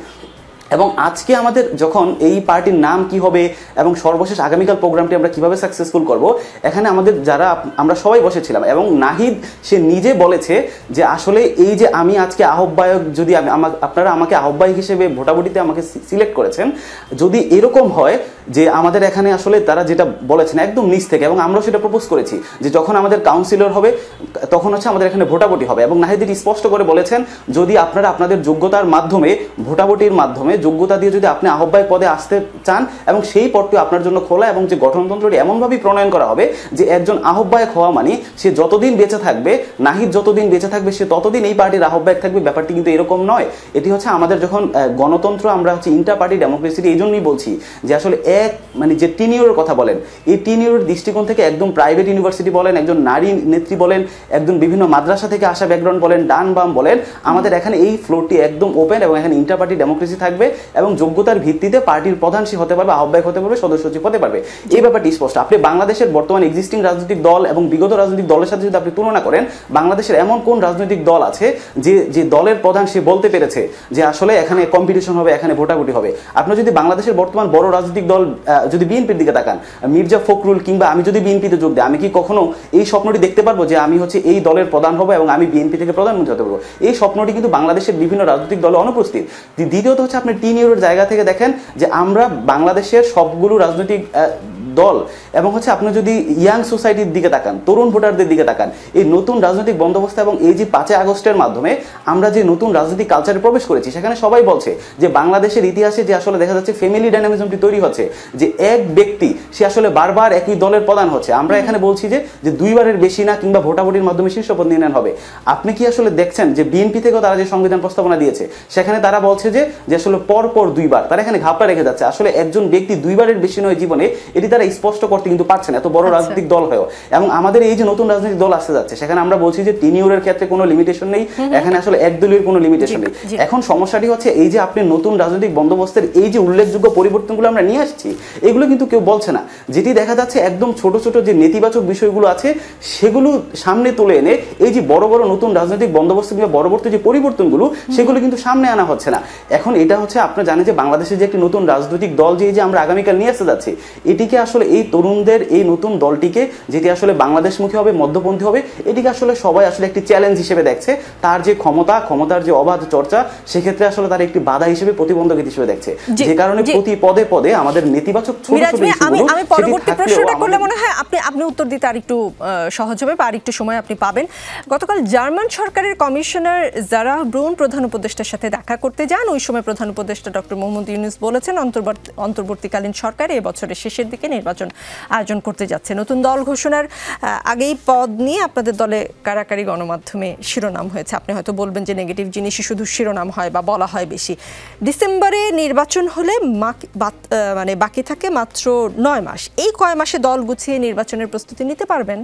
এবং আজকে আমাদের যখন এই পার্টির নাম কি হবে এবং সর্বশেষ আগামীকাল প্রোগ্রামটি আমরা কিভাবে সাকসেসফুল করব, এখানে আমাদের যারা আমরা সবাই বসেছিলাম, এবং নাহিদ সে নিজে বলেছে যে আসলে এই যে আমি আজকে আহ্বায়ক, যদি আপনারা আমাকে আহ্বায়ক হিসেবে ভোটাভুটিতে আমাকে সিলেক্ট করেছেন, যদি এরকম হয় যে আমাদের এখানে আসলে তারা যেটা বলেছেন একদম নিচ থেকে, এবং আমরাও সেটা প্রপোজ করেছি যে যখন আমাদের কাউন্সিলর হবে তখন হচ্ছে আমাদের এখানে ভোটাভুটি হবে, এবং নাহিদ স্পষ্ট করে বলেছেন যদি আপনারা আপনাদের যোগ্যতার মাধ্যমে, ভোটাভুটির মাধ্যমে যোগ্যতা দিয়ে যদি আপনি আহ্বায়ক পদে আসতে চান, এবং সেই পদটি আপনার জন্য খোলা, এবং যে গঠনতন্ত্রটি এমনভাবেই প্রণয়ন করা হবে যে একজন আহ্বায়ক হওয়া মানে সে যতদিন বেঁচে থাকবে, নাহিদ যতদিন বেঁচে থাকবে, সে ততদিন এই পার্টির আহ্বায়ক থাকবে। ব্যাপারটি কিন্তু এরকম নয়। এটি হচ্ছে আমাদের যখন গণতন্ত্র, আমরা হচ্ছে ইন্টার পার্টি ডেমোক্রেসি, এই জন্যই বলছি যে আসলে মানে যে টিনিয়রের কথা বলেন, এই টিনিয়রের দৃষ্টিকোণ থেকে একদম প্রাইভেট ইউনিভার্সিটি বলেন, একজন নারী নেত্রী বলেন, একজন বিভিন্ন মাদ্রাসা থেকে আসা ব্যাকগ্রাউন্ড বলেন, ডান বাম বলেন, আমাদের এখানে এই ফ্লোরটি একদম ওপেন, এবং এখানে ইন্টার পার্টি ডেমোক্রেসি থাকবে, এবং যোগ্যতার ভিত্তিতে পার্টির প্রধান সে হতে পারবে, আহ্বায়ক হতে পারবে, সদস্য সচিব হতে পারবে। এই ব্যাপারটি স্পষ্ট। আপনি বাংলাদেশের বর্তমান এক্সিস্টিং রাজনৈতিক দল এবং বিগত রাজনৈতিক দলের সাথে যদি আপনি তুলনা করেন, বাংলাদেশের এমন কোন রাজনৈতিক দল আছে যে দলের প্রধান সে বলতে পেরেছে যে আসলে এখানে কম্পিটিশন হবে, এখানে ভোটাভুটি হবে। আপনি যদি বাংলাদেশের বর্তমান বড় রাজনৈতিক দল যদি বিএনপির দিকে তাকান, মির্জা ফখরুল কিংবা আমি যদি বিএনপিতে যোগ দিই, আমি কি কখনো এই স্বপ্নটি দেখতে পারবো যে আমি হচ্ছে এই দলের প্রধান হবো এবং আমি বিএনপি থেকে প্রধানমন্ত্রী হতে পারবো? এই স্বপ্নটি কিন্তু বাংলাদেশের বিভিন্ন রাজনৈতিক দলে অনুপস্থিত। দ্বিতীয়ত হচ্ছে আপনি টিনিয়রের জায়গা থেকে দেখেন যে আমরা বাংলাদেশের সবগুলো রাজনৈতিক দল এবং হচ্ছে আপনি যদি ইয়াং সোসাইটির দিকে তাকান, তরুণ ভোটারদের দিকে তাকান, এই নতুন রাজনৈতিক বন্দোবস্ত এবং এই যে 5 আগস্টের মাধ্যমে আমরা যে নতুন রাজনৈতিক কালচারে প্রবেশ করেছি, সেখানে সবাই বলছে যে বাংলাদেশের ইতিহাসে যে আসলে দেখা যাচ্ছে ফ্যামিলি ডাইনামিজমটি তৈরি হচ্ছে, যে এক ব্যক্তি সে আসলে বারবার একই দলের প্রধান হচ্ছে। আমরা এখানে বলছি যে 2বারের বেশি না, কিংবা ভোটাভুটির মাধ্যমে শীর্ষ পদ নির্ণয় হবে। আপনি কি আসলে দেখছেন যে বিএনপি থেকেও তারা যে সংবিধান প্রস্তাবনা দিয়েছে, সেখানে তারা বলছে যে আসলে পর 2বার, তারা এখানে ঘাপটা রেখে যাচ্ছে। আসলে একজন ব্যক্তি 2বারের বেশি নয় জীবনে, এটি তারা স্পষ্ট করতে কিন্তু পারছেন, এত বড় রাজনৈতিক দল হয়েও। এবং আমাদের এই যে নতুন রাজনৈতিক দল আসতে যাচ্ছে, সেখানে আমরা বলছি যে টেনিউরের ক্ষেত্রে কোনো লিমিটেশন নেই, এখানে আসলে একদলীয় কোনো লিমিটেশন নেই। এখন সমস্যাটি হচ্ছে এই যে আপনি নতুন রাজনৈতিক বন্দোবস্তের এই যে উল্লেখযোগ্য পরিবর্তনগুলো আমরা নিয়ে আসছি, এগুলো কিন্তু কেউ বলছে না। যেটি দেখা যাচ্ছে একদম ছোট ছোট যে নেতিবাচক বিষয়গুলো আছে, সেগুলো সামনে তুলে এনে এই যে বড় বড় নতুন রাজনৈতিক বন্দোবস্ত কিংবা পরবর্তী যে পরিবর্তনগুলো, সেগুলো কিন্তু সামনে আনা হচ্ছে না। এখন এটা হচ্ছে আপনারা জানেন যে বাংলাদেশের যে একটি নতুন রাজনৈতিক দল যে আমরা আগামীকাল নিয়ে আসতে যাচ্ছি, এটিকে আসলে এই তরুণদের এই নতুন দলটিকে, যেটি আসলে বাংলাদেশমুখী হবে, মধ্যপন্থী হবে, এটিকে আসলে সবাই আসলে একটি চ্যালেঞ্জ হিসেবে দেখছে। তার যে ক্ষমতার যে অবাধ চর্চা, সেক্ষেত্রে আসলে তার একটি বাধা হিসেবে, প্রতিবন্ধক হিসেবে দেখছে, যে কারণে প্রতি পদে পদে আমাদের নেতিবাচক ছোট ছোট ইস্যুগুলো। আমি পরবর্তী প্রশ্নটা করলে মনে হয় আপনি উত্তর দিতে আরেকটু সহজ হবে বা আরেকটু সময় আপনি পাবেন। গতকাল জার্মান সরকারের কমিশনার জারাহ ব্রুন প্রধান উপদেষ্টার সাথে দেখা করতে যান। ওই সময় প্রধান উপদেষ্টা ডক্টর মোহাম্মদ ইউনূস বলেছেন অন্তর্বর্তীকালীন সরকার এই বছরের শেষের দিকে নির্বাচন আয়োজন করতে যাচ্ছে। নতুন দল ঘোষণার আগেই পদ নিয়ে আপনাদের দলে কারাকারি গণমাধ্যমে শিরোনাম হয়েছে। আপনি হয়তো বলবেন যে নেগেটিভ জিনিসই শুধু শিরোনাম হয় বা বলা হয় বেশি। ডিসেম্বরে নির্বাচন হলে মানে বাকি থাকে মাত্র 9 মাস। এই কয় মাসে দল গুছিয়ে নির্বাচনের প্রস্তুতি নিতে পারবেন?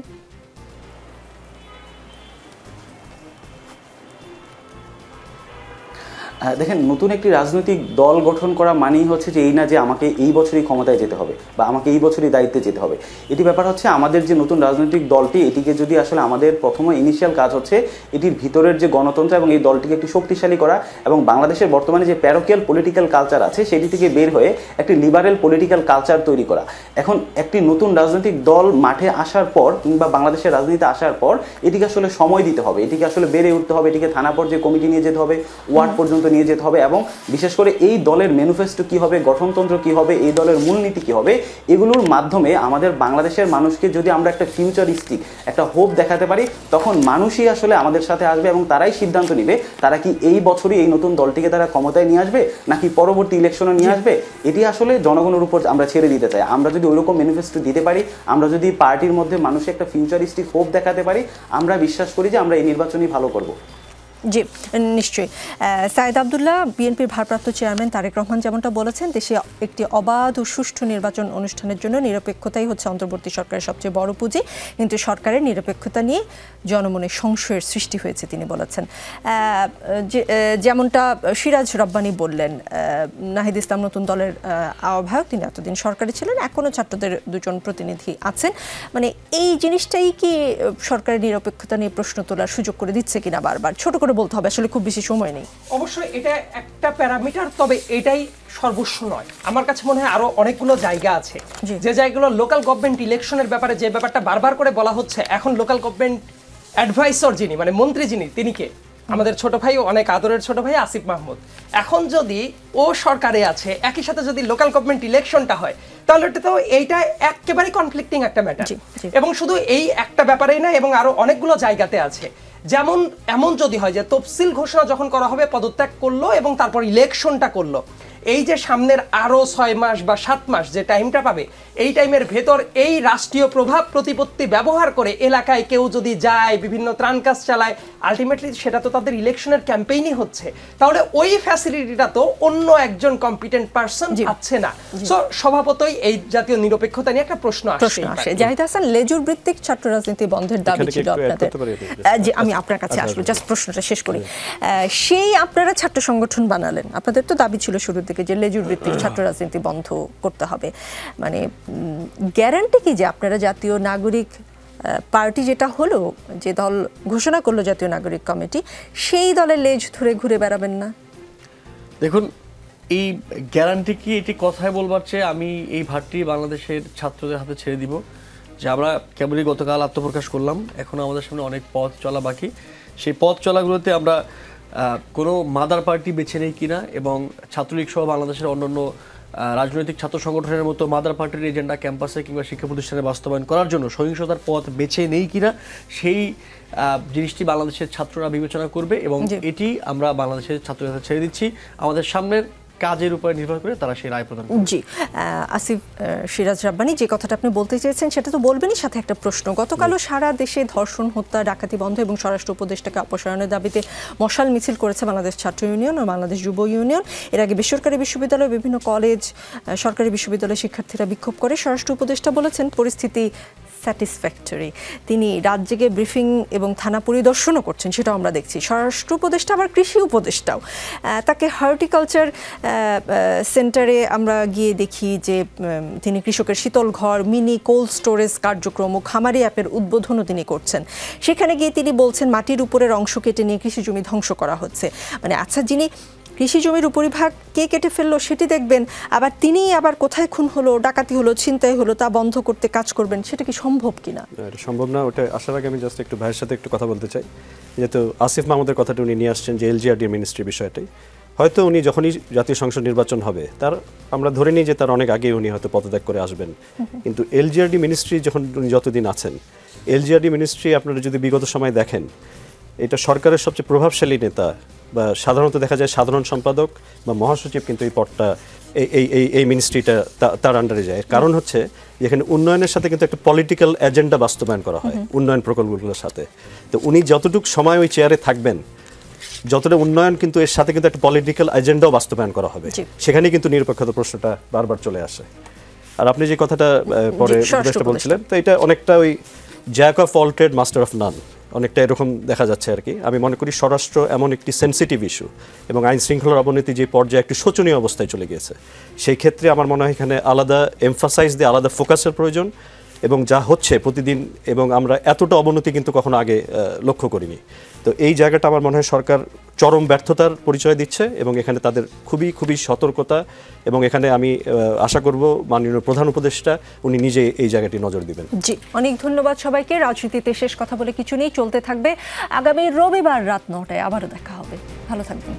দেখেন, নতুন একটি রাজনৈতিক দল গঠন করা মানেই হচ্ছে যে এই না যে আমাকে এই বছরই ক্ষমতায় যেতে হবে বা আমাকে এই বছরই দায়িত্বে যেতে হবে। এটি ব্যাপার হচ্ছে আমাদের যে নতুন রাজনৈতিক দলটি, এটিকে যদি আসলে আমাদের প্রথম ইনিশিয়াল কাজ হচ্ছে এটির ভিতরের যে গণতন্ত্র এবং এই দলটিকে একটি শক্তিশালী করা, এবং বাংলাদেশের বর্তমানে যে প্যারোকিয়াল পলিটিক্যাল কালচার আছে, সেটি থেকে বের হয়ে একটি লিবারেল পলিটিক্যাল কালচার তৈরি করা। এখন একটি নতুন রাজনৈতিক দল মাঠে আসার পর কিংবা বাংলাদেশের রাজনীতিতে আসার পর এটিকে আসলে সময় দিতে হবে, এটিকে আসলে বেড়ে উঠতে হবে, এটিকে থানা পর্যায়ে কমিটি নিয়ে যেতে হবে, ওয়ার্ড পর্যন্ত নিয়ে যেতে হবে, এবং বিশেষ করে এই দলের ম্যানিফেস্টো কি হবে, গঠনতন্ত্র কি হবে, এই দলের মূলনীতি কি হবে, এগুলোর মাধ্যমে আমাদের বাংলাদেশের মানুষকে যদি আমরা একটা ফিউচারিস্টিক একটা হোপ দেখাতে পারি, তখন মানুষই আসলে আমাদের সাথে আসবে এবং তারাই সিদ্ধান্ত নিবে তারা কি এই বছরই এই নতুন দলটিকে তারা ক্ষমতায় নিয়ে আসবে নাকি পরবর্তী ইলেকশনে নিয়ে আসবে। এটি আসলে জনগণের উপর আমরা ছেড়ে দিতে চাই। আমরা যদি ওইরকম ম্যানিফেস্টো দিতে পারি, আমরা যদি পার্টির মধ্যে মানুষের একটা ফিউচারিস্টিক হোপ দেখাতে পারি, আমরা বিশ্বাস করি যে আমরা এই নির্বাচনই ভালো করব। জি, নিশ্চয়ই। সাইদ আব্দুল্লাহ, বিএনপির ভারপ্রাপ্ত চেয়ারম্যান তারেক রহমান যেমনটা বলেছেন, দেশে একটি অবাধ ও সুষ্ঠু নির্বাচন অনুষ্ঠানের জন্য নিরপেক্ষতাই হচ্ছে অন্তর্বর্তী সরকারের সবচেয়ে বড় পুঁজি। কিন্তু সরকারের নিরপেক্ষতা নিয়ে জনমনে সংশয়ের সৃষ্টি হয়েছে তিনি বলেছেন। যেমনটা সিরাজ রব্বানী বললেন, নাহিদ ইসলাম নতুন দলের আহ্বায়ক, তিনি এতদিন সরকারে ছিলেন, এখনও ছাত্রদের 2 জন প্রতিনিধি আছেন। মানে এই জিনিসটাই কি সরকারের নিরপেক্ষতা নিয়ে প্রশ্ন তোলার সুযোগ করে দিচ্ছে কিনা? বারবার ছোট করে বলতে হবে, আসলে খুব বেশি সময় নেই। অবশ্যই এটা একটা প্যারামিটার, তবে এটাই সর্বস্ব নয়। আমার কাছে মনে হয় আরো অনেকগুলো জায়গা আছে, যে জায়গাগুলো লোকাল গভর্নমেন্ট ইলেকশনের ব্যাপারে যে ব্যাপারটা বারবার করে বলা হচ্ছে। এখন লোকাল গভর্নমেন্ট অ্যাডভাইসর যিনি, মানে মন্ত্রী যিনি, তিনি কে? আমাদের ছোট ভাই, অনেক আদরের ছোট ভাই আসিফ মাহমুদ। এখন যদি ও সরকারে আছে, একই সাথে যদি লোকাল গভর্নমেন্ট ইলেকশনটা হয়, তাহলে তো এইটা একেবারেই কনফ্লিক্টিং একটা ম্যাটার। এবং শুধু এই একটা ব্যাপারেই না, এবং আরো অনেকগুলো জায়গাতে আছে। যেমন এমন যদি হয় যে তফসিল ঘোষণা যখন করা হবে, পদত্যাগ করলো এবং তারপর ইলেকশনটা করলো, এই যে সামনের আরো 6 মাস বা 7 মাস যে টাইমটা পাবে, এই টাইমের ভেতর এই রাষ্ট্রীয় প্রভাব প্রতিপত্তি ব্যবহার করে এলাকায় কেউ যদি যায়, বিভিন্ন ত্রাণ কাজ চালায়, আলটিমেটলি সেটা তো তাদের ইলেকশনের ক্যাম্পেইনই হচ্ছে। তাহলে ওই ফ্যাসিলিটিটা তো অন্য একজন কম্পিটেন্ট পারসন পাচ্ছে না। সো স্বভাবতই এই জাতীয় নিরপেক্ষতা নিয়ে একটা প্রশ্ন আসে। জাহিদ হাসান, লেজুর ভিত্তিক ছাত্র রাজনীতি বন্ধের দাবি ছিল আপনাদের। যে আমি আপনার কাছে আসবো, জাস্ট প্রশ্নটা শেষ করি। সেই আপনারা ছাত্র সংগঠন বানালেন, আপনাদের তো দাবি ছিল শুরুর দিকে যে লেজুর ভিত্তিক ছাত্র রাজনীতি বন্ধ করতে হবে। মানে গ্যারান্টি কি যে আপনারা জাতীয় নাগরিক পার্টি, যেটা হলো যে দল ঘোষণা করলো জাতীয় নাগরিক কমিটি, সেই দলের লেজ ধরে ঘুরে বেড়াবেন না? দেখুন, এই গ্যারান্টি কি, এটি কথায় বলবার চেয়ে আমি এই ভারটি বাংলাদেশের ছাত্রদের হাতে ছেড়ে দিব। যে আমরা কেবলই গতকাল আত্মপ্রকাশ করলাম, এখনও আমাদের সামনে অনেক পথ চলা বাকি। সেই পথ চলাগুলোতে আমরা কোনো মাদার পার্টি বেছে নেই কিনা এবং ছাত্রলীগ সহ বাংলাদেশের অন্যান্য রাজনৈতিক ছাত্র সংগঠনের মতো মাদার পার্টির এজেন্ডা ক্যাম্পাসে কিংবা শিক্ষা প্রতিষ্ঠানে বাস্তবায়ন করার জন্য সহিংসতার পথ বেছে নেই কিনা সেই জিনিসটি বাংলাদেশের ছাত্ররা বিবেচনা করবে এবং এটি আমরা বাংলাদেশের ছাত্রদের ছেড়ে দিচ্ছি আমাদের সামনের কাজের উপর নির্ভর করে তারা সেই রায় প্রদান করবে। জি আসিফ সিরাজ রাব্বানী, যে কথাটা আপনি বলতে চেয়েছেন সেটা তো বলবেনই, সাথে একটা প্রশ্ন। গতকালও সারা দেশে ধর্ষণ, হত্যা, ডাকাতি বন্ধ এবং স্বরাষ্ট্র উপদেষ্টাকে অপসারণের দাবিতে মশাল মিছিল করেছে বাংলাদেশ ছাত্র ইউনিয়ন ও বাংলাদেশ যুব ইউনিয়ন। এর আগে বেসরকারি বিশ্ববিদ্যালয়, বিভিন্ন কলেজ, সরকারি বিশ্ববিদ্যালয়ের শিক্ষার্থীরা বিক্ষোভ করে। স্বরাষ্ট্র উপদেষ্টা বলেছেন পরিস্থিতি স্যাটিসফ্যাক্টরি। তিনি রাত জেগে ব্রিফিং এবং থানা পরিদর্শনও করছেন, সেটাও আমরা দেখছি। স্বরাষ্ট্র উপদেষ্টা আবার কৃষি উপদেষ্টাও। তাকে হর্টিকালচার সেন্টারে আমরা গিয়ে দেখি যে তিনি কৃষকের শীতল ঘর, মিনি কোল্ড স্টোরেজ কার্যক্রম ও খামারি অ্যাপের উদ্বোধনও তিনি করছেন। সেখানে গিয়ে তিনি বলছেন মাটির উপরের অংশ কেটে নিয়ে কৃষি জমি ধ্বংস করা হচ্ছে। মানে আচ্ছা, যিনি কৃষি জমির উপরিভাগ কে কেটে ফেললো সেটি দেখবেন, আবার তিনি আবার কোথায় খুন হলো, ডাকাতি হলো, ছিনতাই হলো তা বন্ধ করতে কাজ করবেন, সেটা কি সম্ভব কিনা? এটা সম্ভব না। ওটা আসার আগে আমি জাস্ট একটু ভাইয়ের সাথে একটু কথা বলতে চাই। যেহেতু আসিফ মাহমুদের কথাটা উনি নিয়ে আসছেন যে এলজিআরডি মিনিস্ট্রির বিষয়টাই, হয়তো উনি যখনই জাতীয় সংসদ নির্বাচন হবে তার আমরা ধরে নিই যে তার অনেক আগেই উনি হয়তো পদত্যাগ করে আসবেন, কিন্তু এলজিআরডি মিনিস্ট্রি যখন উনি যতদিন আছেন, এলজিআরডি মিনিস্ট্রি আপনারা যদি বিগত সময় দেখেন, এটা সরকারের সবচেয়ে প্রভাবশালী নেতা বা সাধারণত দেখা যায় সাধারণ সম্পাদক বা মহাসচিব কিন্তু এই পদটা এই মিনিস্ট্রিটা তার আন্ডারে যায়। কারণ হচ্ছে যেখানে উন্নয়নের সাথে কিন্তু একটা পলিটিক্যাল এজেন্ডা বাস্তবায়ন করা হয় উন্নয়ন প্রকল্পগুলোর সাথে। তো উনি যতটুকু সময় ওই চেয়ারে থাকবেন, যতটা উন্নয়ন কিন্তু এর সাথে কিন্তু একটা পলিটিক্যাল এজেন্ডাও বাস্তবায়ন করা হবে, সেখানেই কিন্তু নিরপেক্ষতা প্রশ্নটা বারবার চলে আসে। আর আপনি যে কথাটা পরে বলছিলেন, তো এটা অনেকটা ওই Jack of all trade master of নান, অনেকটা এরকম দেখা যাচ্ছে আর কি। আমি মনে করি স্বরাষ্ট্র এমন একটি সেন্সিটিভ ইস্যু এবং আইন শৃঙ্খলার অবনতি যে পর্যায়ে একটি শোচনীয় অবস্থায় চলে গিয়েছে, সেই ক্ষেত্রে আমার মনে হয় এখানে আলাদা এমফাসাইজ দিয়ে আলাদা ফোকাসের প্রয়োজন। এবং যা হচ্ছে প্রতিদিন, এবং আমরা এতটা অবনতি কিন্তু কখনো আগে লক্ষ্য করিনি। তো এই জায়গাটা আমার মনে হয় সরকার চরম ব্যর্থতার পরিচয় দিচ্ছে এবং এখানে তাদের খুবই খুবই সতর্কতা, এবং এখানে আমি আশা করব মাননীয় প্রধান উপদেষ্টা উনি নিজে এই জায়গাটি নজর দিবেন। জি, অনেক ধন্যবাদ সবাইকে। রাজনীতিতে শেষ কথা বলে কিছু নেই, চলতে থাকবে। আগামী রবিবার রাত ৯টায় আবারও দেখা হবে। ভালো থাকবেন।